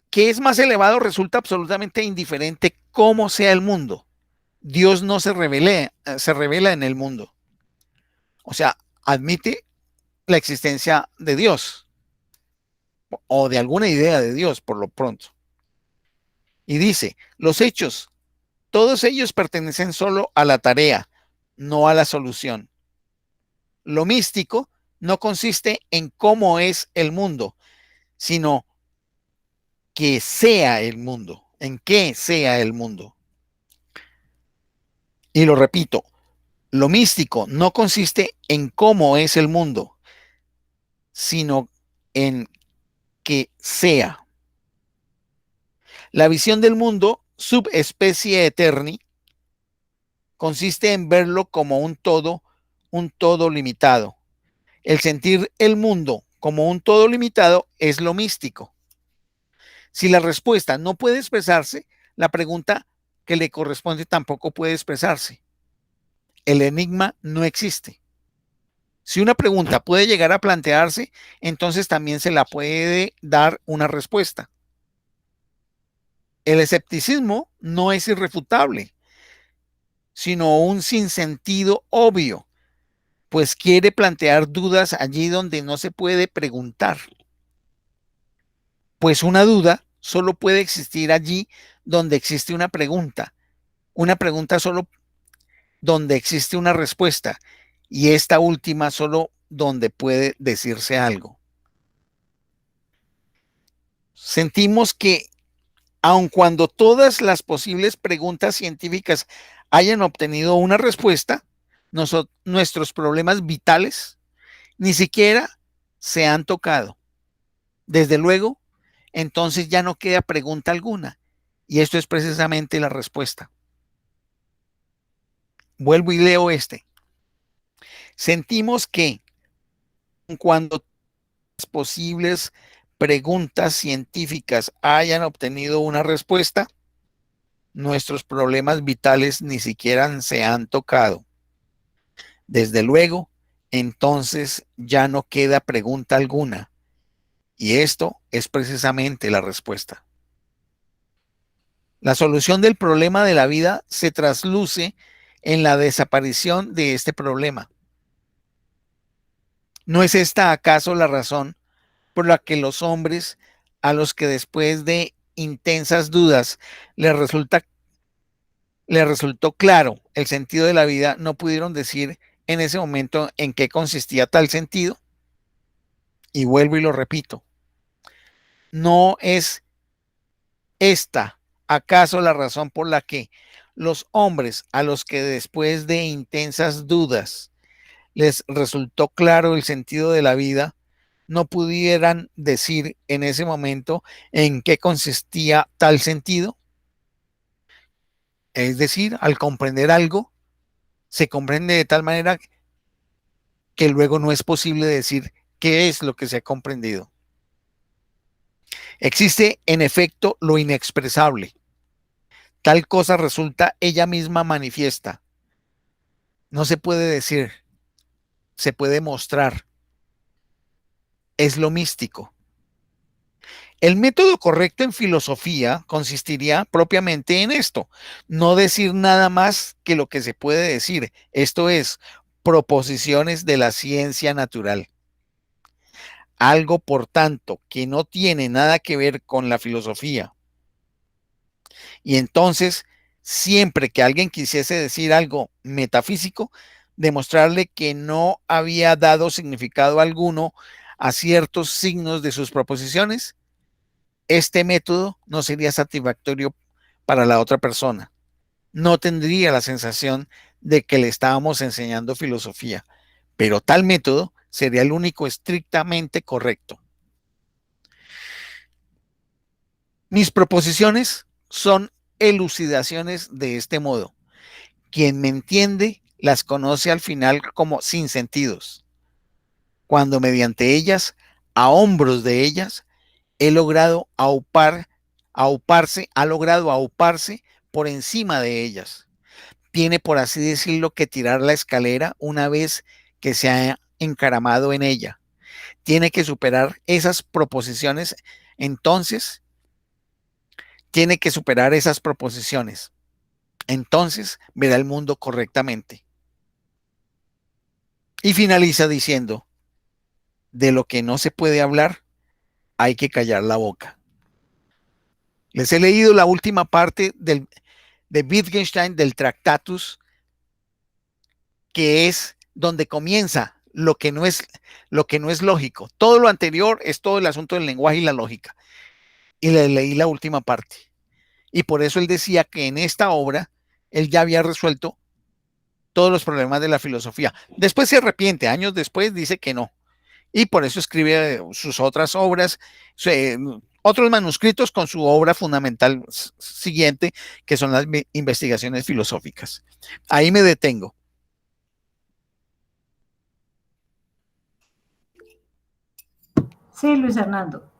que es más elevado resulta absolutamente indiferente cómo sea el mundo. Dios no se revela en el mundo. O sea, admite la existencia de Dios o de alguna idea de Dios por lo pronto. Y dice, los hechos, todos ellos pertenecen solo a la tarea, no a la solución. Lo místico no consiste en cómo es el mundo, sino que sea el mundo, en qué sea el mundo. Y lo repito, lo místico no consiste en cómo es el mundo, sino en que sea. La visión del mundo, subespecie eterni, consiste en verlo como un todo limitado. El sentir el mundo como un todo limitado es lo místico. Si la respuesta no puede expresarse, la pregunta que le corresponde tampoco puede expresarse. El enigma no existe. Si una pregunta puede llegar a plantearse, entonces también se la puede dar una respuesta. El escepticismo no es irrefutable, sino un sinsentido obvio, pues quiere plantear dudas allí donde no se puede preguntar. Pues una duda solo puede existir allí donde existe una pregunta solo donde existe una respuesta, y esta última solo donde puede decirse algo. Sentimos que aun cuando todas las posibles preguntas científicas hayan obtenido una respuesta, nuestros problemas vitales ni siquiera se han tocado. Desde luego, entonces ya no queda pregunta alguna, y esto es precisamente la respuesta. Vuelvo y leo este. Sentimos que cuando las posibles preguntas científicas hayan obtenido una respuesta, nuestros problemas vitales ni siquiera se han tocado. Desde luego, entonces ya no queda pregunta alguna. Y esto es precisamente la respuesta. La solución del problema de la vida se trasluce en la desaparición de este problema. ¿No es esta acaso la razón por la que los hombres, a los que después de intensas dudas les resultó claro el sentido de la vida, no pudieron decir en ese momento en qué consistía tal sentido. Y vuelvo y lo repito, ¿no es esta acaso la razón por la que los hombres a los que después de intensas dudas les resultó claro el sentido de la vida, no pudieran decir en ese momento en qué consistía tal sentido? Es decir, al comprender algo, se comprende de tal manera que luego no es posible decir qué es lo que se ha comprendido. Existe, en efecto, lo inexpresable. Tal cosa resulta ella misma manifiesta. No se puede decir, se puede mostrar. Es lo místico. El método correcto en filosofía consistiría propiamente en esto, no decir nada más que lo que se puede decir, esto es, proposiciones de la ciencia natural. Algo, por tanto, que no tiene nada que ver con la filosofía. Y entonces, siempre que alguien quisiese decir algo metafísico, demostrarle que no había dado significado alguno a ciertos signos de sus proposiciones, este método no sería satisfactorio para la otra persona. No tendría la sensación de que le estábamos enseñando filosofía, pero tal método sería el único estrictamente correcto. Mis proposiciones son elucidaciones de este modo. Quien me entiende las conoce al final como sinsentidos, cuando mediante ellas, a hombros de ellas, ha logrado auparse por encima de ellas. Tiene, por así decirlo, que tirar la escalera una vez que se ha encaramado en ella. Tiene que superar esas proposiciones, entonces verá el mundo correctamente. Y finaliza diciendo, de lo que no se puede hablar, hay que callar la boca. Les he leído la última parte de Wittgenstein, del Tractatus, que es donde comienza lo que no es lógico. Todo lo anterior es todo el asunto del lenguaje y la lógica. Y le leí la última parte. Y por eso él decía que en esta obra él ya había resuelto todos los problemas de la filosofía. Después se arrepiente, años después dice que no. Y por eso escribe sus otras obras, otros manuscritos con su obra fundamental siguiente, que son las investigaciones filosóficas. Ahí me detengo. Sí, Luis Hernando.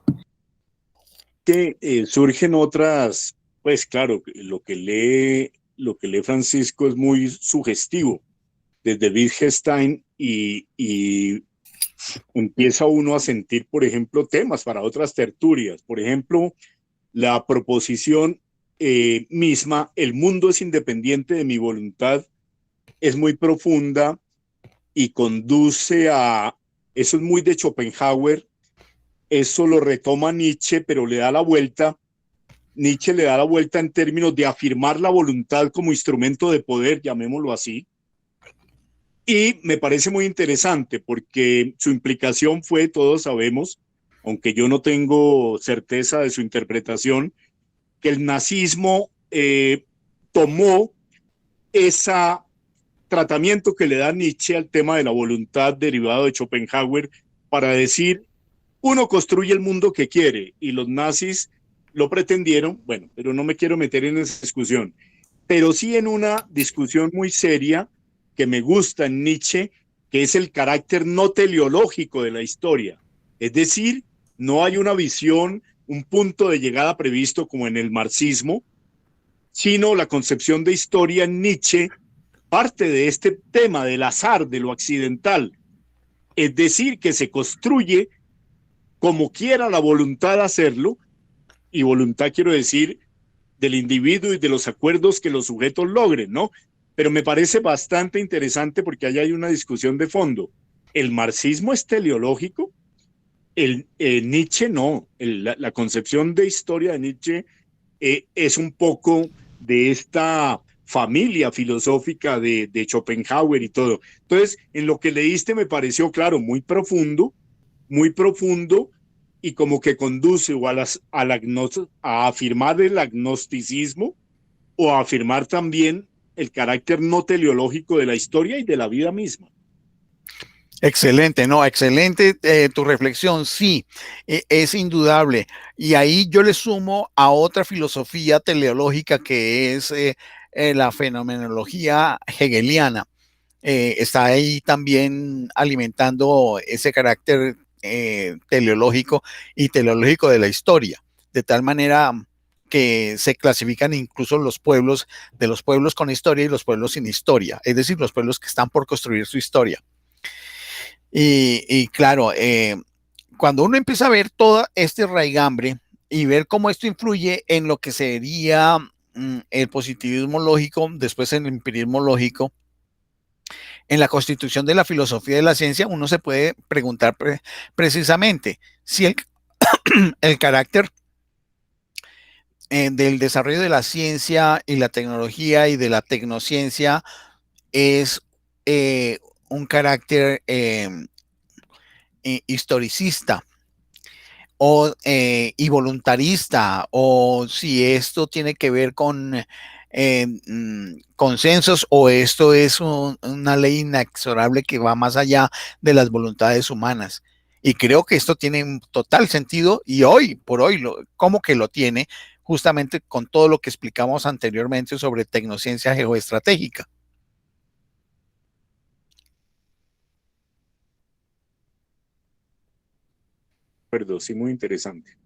Que surgen otras, pues claro, lo que lee Francisco es muy sugestivo desde Wittgenstein y empieza uno a sentir, por ejemplo, temas para otras tertulias. Por ejemplo, la proposición misma, el mundo es independiente de mi voluntad, es muy profunda y conduce a, eso es muy de Schopenhauer, eso lo retoma Nietzsche, pero le da la vuelta. Nietzsche le da la vuelta en términos de afirmar la voluntad como instrumento de poder, llamémoslo así. Y me parece muy interesante porque su implicación fue, todos sabemos, aunque yo no tengo certeza de su interpretación, que el nazismo tomó ese tratamiento que le da Nietzsche al tema de la voluntad derivado de Schopenhauer para decir, uno construye el mundo que quiere y los nazis lo pretendieron, bueno, pero no me quiero meter en esa discusión, pero sí en una discusión muy seria que me gusta en Nietzsche, que es el carácter no teleológico de la historia. Es decir, no hay una visión, un punto de llegada previsto como en el marxismo, sino la concepción de historia en Nietzsche parte de este tema del azar, de lo accidental. Es decir, que se construye como quiera la voluntad de hacerlo, y voluntad quiero decir del individuo y de los acuerdos que los sujetos logren, ¿no? Pero me parece bastante interesante porque ahí hay una discusión de fondo. ¿El marxismo es teleológico? Nietzsche no. La concepción de historia de Nietzsche es un poco de esta familia filosófica de Schopenhauer y todo. Entonces, en lo que leíste me pareció, claro, muy profundo, y como que conduce o a afirmar el agnosticismo o a afirmar también el carácter no teleológico de la historia y de la vida misma. Excelente, no, excelente tu reflexión, sí, es indudable. Y ahí yo le sumo a otra filosofía teleológica que es la fenomenología hegeliana. Está ahí también alimentando ese carácter teleológico y teleológico de la historia, de tal manera que se clasifican incluso los pueblos, de los pueblos con historia y los pueblos sin historia, es decir, los pueblos que están por construir su historia. Y claro, cuando uno empieza a ver todo este raigambre y ver cómo esto influye en lo que sería el positivismo lógico, después en el empirismo lógico, en la constitución de la filosofía de la ciencia, uno se puede preguntar precisamente si el carácter del desarrollo de la ciencia y la tecnología y de la tecnociencia es un carácter historicista y voluntarista, o si esto tiene que ver con consensos, o esto es una ley inexorable que va más allá de las voluntades humanas. Y creo que esto tiene un total sentido, y hoy por hoy, como que lo tiene, justamente con todo lo que explicamos anteriormente sobre tecnociencia geoestratégica. Perdón, sí, muy interesante.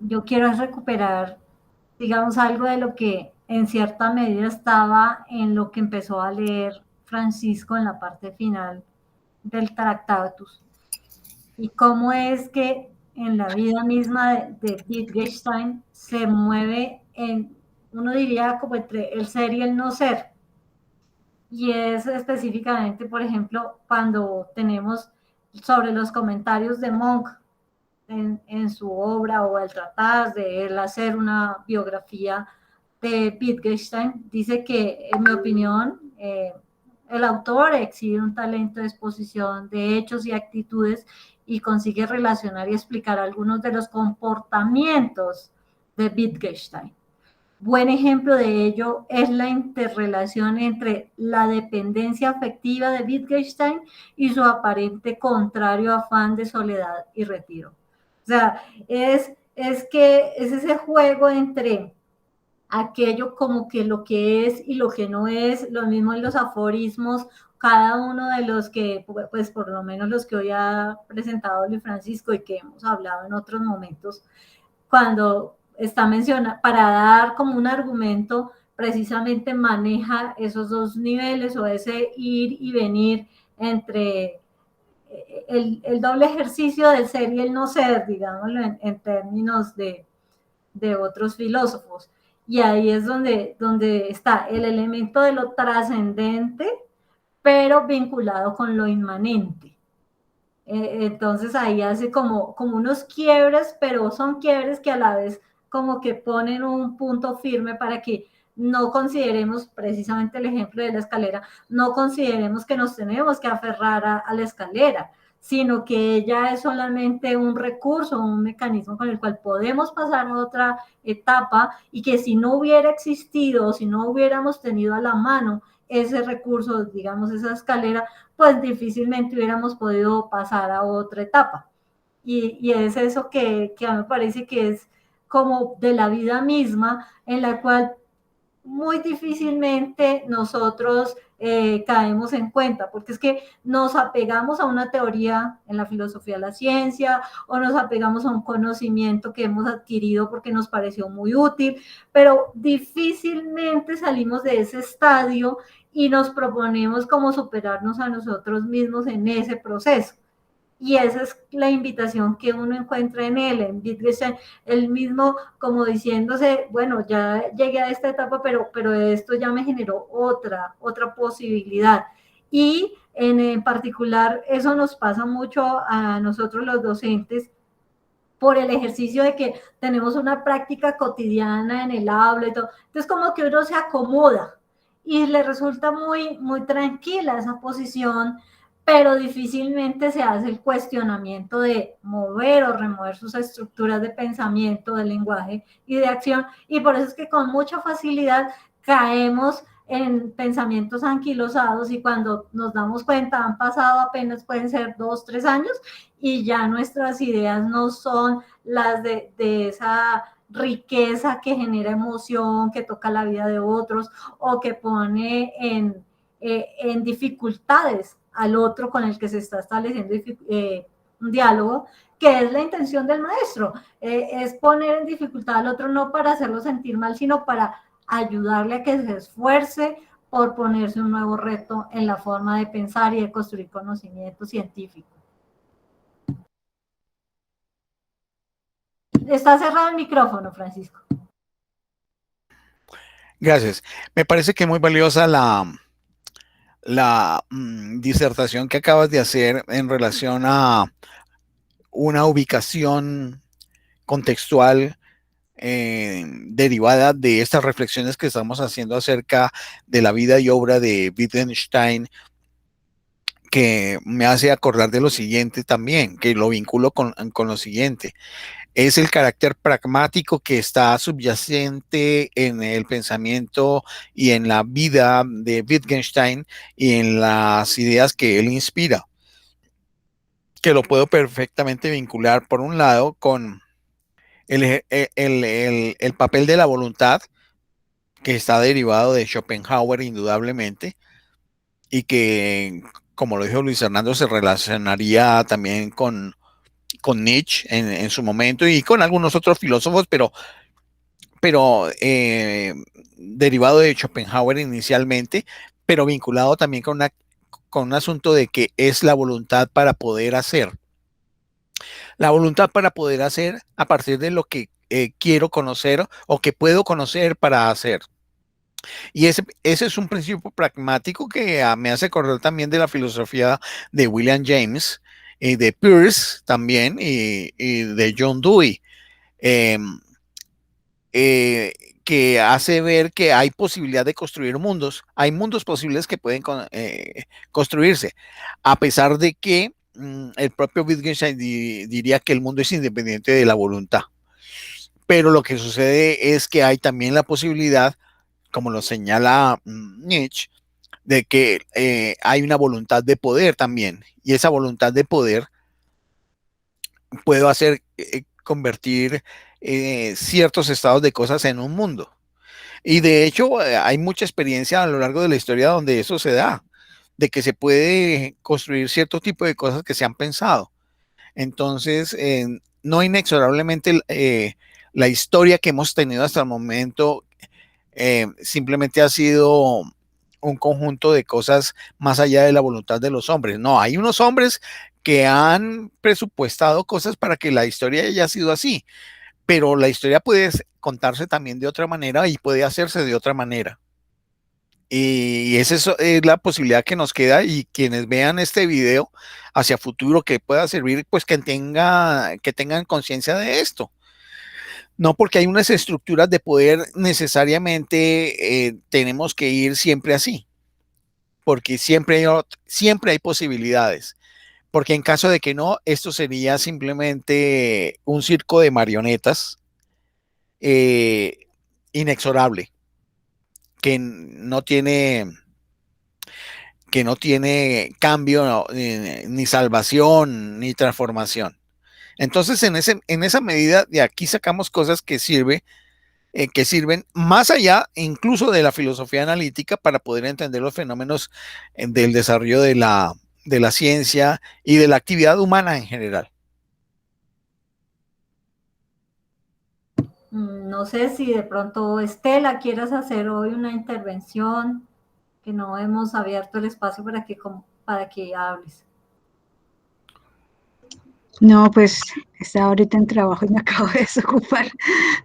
Yo quiero recuperar, digamos, algo de lo que en cierta medida estaba en lo que empezó a leer Francisco en la parte final del Tractatus. Y cómo es que en la vida misma de Wittgenstein se mueve en, uno diría, como entre el ser y el no ser. Y es específicamente, por ejemplo, cuando tenemos sobre los comentarios de Monk en su obra o el tratar de él hacer una biografía de Wittgenstein, dice que, en mi opinión, el autor exhibe un talento de exposición de hechos y actitudes y consigue relacionar y explicar algunos de los comportamientos de Wittgenstein. Buen ejemplo de ello es la interrelación entre la dependencia afectiva de Wittgenstein y su aparente contrario afán de soledad y retiro. O sea, es ese juego entre aquello como que lo que es y lo que no es, lo mismo en los aforismos, cada uno de los que, pues por lo menos los que hoy ha presentado Luis Francisco y que hemos hablado en otros momentos, cuando está mencionado, para dar como un argumento, precisamente maneja esos dos niveles o ese ir y venir entre el doble ejercicio del ser y el no ser, digámoslo en términos de otros filósofos. Y ahí es donde está el elemento de lo trascendente, pero vinculado con lo inmanente. Entonces ahí hace como unos quiebres, pero son quiebres que a la vez como que ponen un punto firme para que no consideremos, precisamente el ejemplo de la escalera, no consideremos que nos tenemos que aferrar a la escalera, sino que ella es solamente un recurso, un mecanismo con el cual podemos pasar a otra etapa, y que si no hubiera existido, si no hubiéramos tenido a la mano ese recurso, digamos, esa escalera, pues difícilmente hubiéramos podido pasar a otra etapa. Y es eso que a mí me parece que es como de la vida misma, en la cual muy difícilmente nosotros caemos en cuenta, porque es que nos apegamos a una teoría en la filosofía de la ciencia, o nos apegamos a un conocimiento que hemos adquirido porque nos pareció muy útil, pero difícilmente salimos de ese estadio y nos proponemos como superarnos a nosotros mismos en ese proceso. Y esa es la invitación que uno encuentra en él, en Wittgenstein, él mismo como diciéndose, bueno, ya llegué a esta etapa, pero esto ya me generó otra posibilidad. Y en particular eso nos pasa mucho a nosotros los docentes, por el ejercicio de que tenemos una práctica cotidiana en el habla y todo. Entonces como que uno se acomoda y le resulta muy, muy tranquila esa posición, pero difícilmente se hace el cuestionamiento de mover o remover sus estructuras de pensamiento, de lenguaje y de acción, y por eso es que con mucha facilidad caemos en pensamientos anquilosados y cuando nos damos cuenta han pasado apenas, pueden ser 2, 3 años y ya nuestras ideas no son las de esa riqueza que genera emoción, que toca la vida de otros o que pone en dificultades al otro con el que se está estableciendo un diálogo, que es la intención del maestro, es poner en dificultad al otro no para hacerlo sentir mal, sino para ayudarle a que se esfuerce por ponerse un nuevo reto en la forma de pensar y de construir conocimiento científico. Está cerrado el micrófono, Francisco. Gracias. Me parece que es muy valiosa la disertación que acabas de hacer en relación a una ubicación contextual derivada de estas reflexiones que estamos haciendo acerca de la vida y obra de Wittgenstein, que me hace acordar de lo siguiente también, que lo vinculo con lo siguiente. Es el carácter pragmático que está subyacente en el pensamiento y en la vida de Wittgenstein y en las ideas que él inspira, que lo puedo perfectamente vincular, por un lado, con el papel de la voluntad, que está derivado de Schopenhauer indudablemente, y que, como lo dijo Luis Fernando, se relacionaría también con Nietzsche en su momento y con algunos otros filósofos, pero derivado de Schopenhauer inicialmente, pero vinculado también con un asunto de que es la voluntad para poder hacer. La voluntad para poder hacer a partir de lo que quiero conocer o que puedo conocer para hacer. Y ese es un principio pragmático que me hace acordar también de la filosofía de William James, de Peirce también y de John Dewey, que hace ver que hay posibilidad de construir mundos, hay mundos posibles que pueden construirse, a pesar de que el propio Wittgenstein diría que el mundo es independiente de la voluntad. Pero lo que sucede es que hay también la posibilidad, como lo señala Nietzsche, de que hay una voluntad de poder también, y esa voluntad de poder puede hacer convertir ciertos estados de cosas en un mundo. Y de hecho hay mucha experiencia a lo largo de la historia donde eso se da, de que se puede construir cierto tipo de cosas que se han pensado. Entonces, no inexorablemente la historia que hemos tenido hasta el momento simplemente ha sido un conjunto de cosas más allá de la voluntad de los hombres. No, hay unos hombres que han presupuestado cosas para que la historia haya sido así, pero la historia puede contarse también de otra manera y puede hacerse de otra manera. Y esa es la posibilidad que nos queda, y quienes vean este video hacia futuro que pueda servir, pues que tengan conciencia de esto. No porque hay unas estructuras de poder necesariamente tenemos que ir siempre así, porque siempre hay posibilidades, porque en caso de que no, esto sería simplemente un circo de marionetas inexorable, que no tiene cambio, ni salvación, ni transformación. Entonces, en esa medida, de aquí sacamos cosas que sirven más allá incluso de la filosofía analítica para poder entender los fenómenos del desarrollo de la ciencia y de la actividad humana en general. No sé si de pronto, Estela, quieras hacer hoy una intervención, que no hemos abierto el espacio para que hables. No, pues estaba ahorita en trabajo y me acabo de desocupar,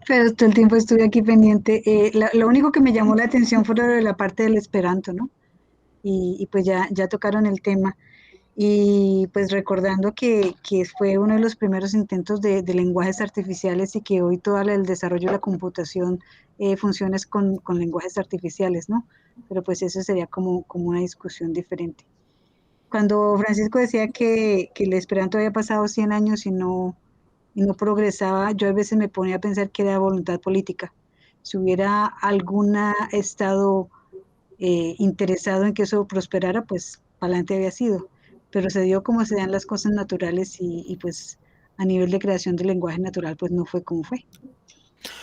pero todo el tiempo estuve aquí pendiente. Lo único que me llamó la atención fue lo de la parte del esperanto, ¿no? Y pues ya tocaron el tema. Y pues recordando que fue uno de los primeros intentos de lenguajes artificiales y que hoy todo el desarrollo de la computación funciona con lenguajes artificiales, ¿no? Pero pues eso sería como una discusión diferente. Cuando Francisco decía que el Esperanto había pasado 100 años y no progresaba, yo a veces me ponía a pensar que era voluntad política. Si hubiera algún estado interesado en que eso prosperara, pues para adelante había sido. Pero se dio como se dan las cosas naturales y pues a nivel de creación del lenguaje natural, pues no fue como fue.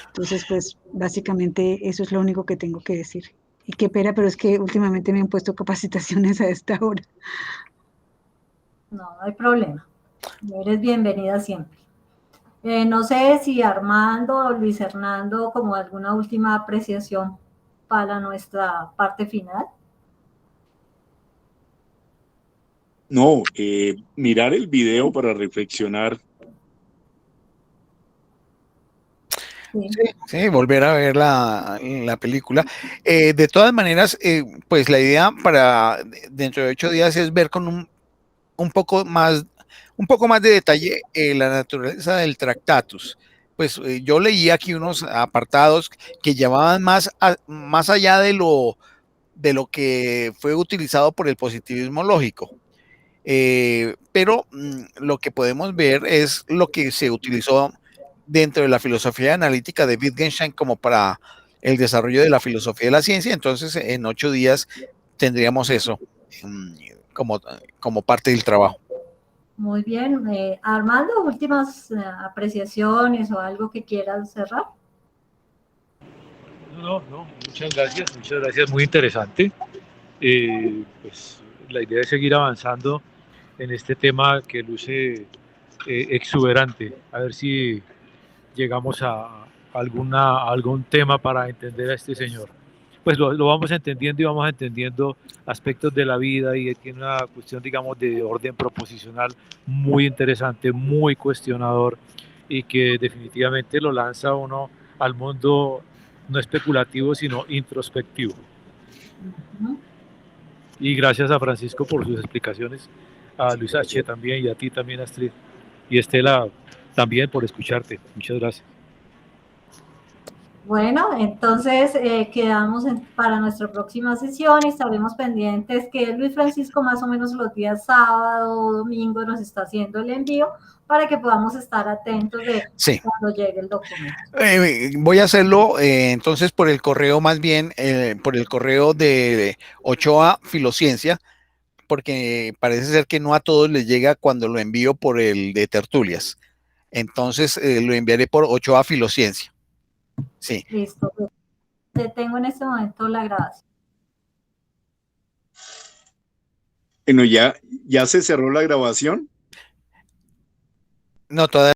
Entonces, pues básicamente eso es lo único que tengo que decir. Y qué pena, pero es que últimamente me han puesto capacitaciones a esta hora. No, no hay problema. Eres bienvenida siempre. No sé si Armando o Luis Hernando, como alguna última apreciación para nuestra parte final. No, mirar el video para reflexionar. Sí, volver a ver la película. De todas maneras, pues la idea para dentro de 8 días es ver con un poco más de detalle la naturaleza del Tractatus. Pues yo leí aquí unos apartados que llevaban más allá de lo que fue utilizado por el positivismo lógico. Pero lo que podemos ver es lo que se utilizó dentro de la filosofía analítica de Wittgenstein como para el desarrollo de la filosofía de la ciencia. Entonces, en 8 días tendríamos eso como parte del trabajo. Muy bien. Armando, últimas apreciaciones o algo que quieras cerrar. No, muchas gracias, muy interesante. Pues la idea es seguir avanzando en este tema que luce exuberante, a ver si llegamos a algún tema para entender a este señor. Pues lo vamos entendiendo y vamos entendiendo aspectos de la vida y tiene una cuestión, digamos, de orden proposicional muy interesante, muy cuestionador y que definitivamente lo lanza a uno al mundo no especulativo, sino introspectivo. Y gracias a Francisco por sus explicaciones, a Luis H. también y a ti también, Astrid, y Estela también por escucharte. Muchas gracias. Bueno, entonces quedamos para nuestra próxima sesión y estaremos pendientes que Luis Francisco más o menos los días sábado o domingo nos está haciendo el envío para que podamos estar atentos de cuando llegue el documento. Voy a hacerlo entonces por el correo, más bien por el correo de Ochoa Filociencia, porque parece ser que no a todos les llega cuando lo envío por el de Tertulias. Entonces lo enviaré por Ochoa Filociencia. Sí. Listo. Detengo en este momento la grabación. Bueno, ya se cerró la grabación. No, todavía.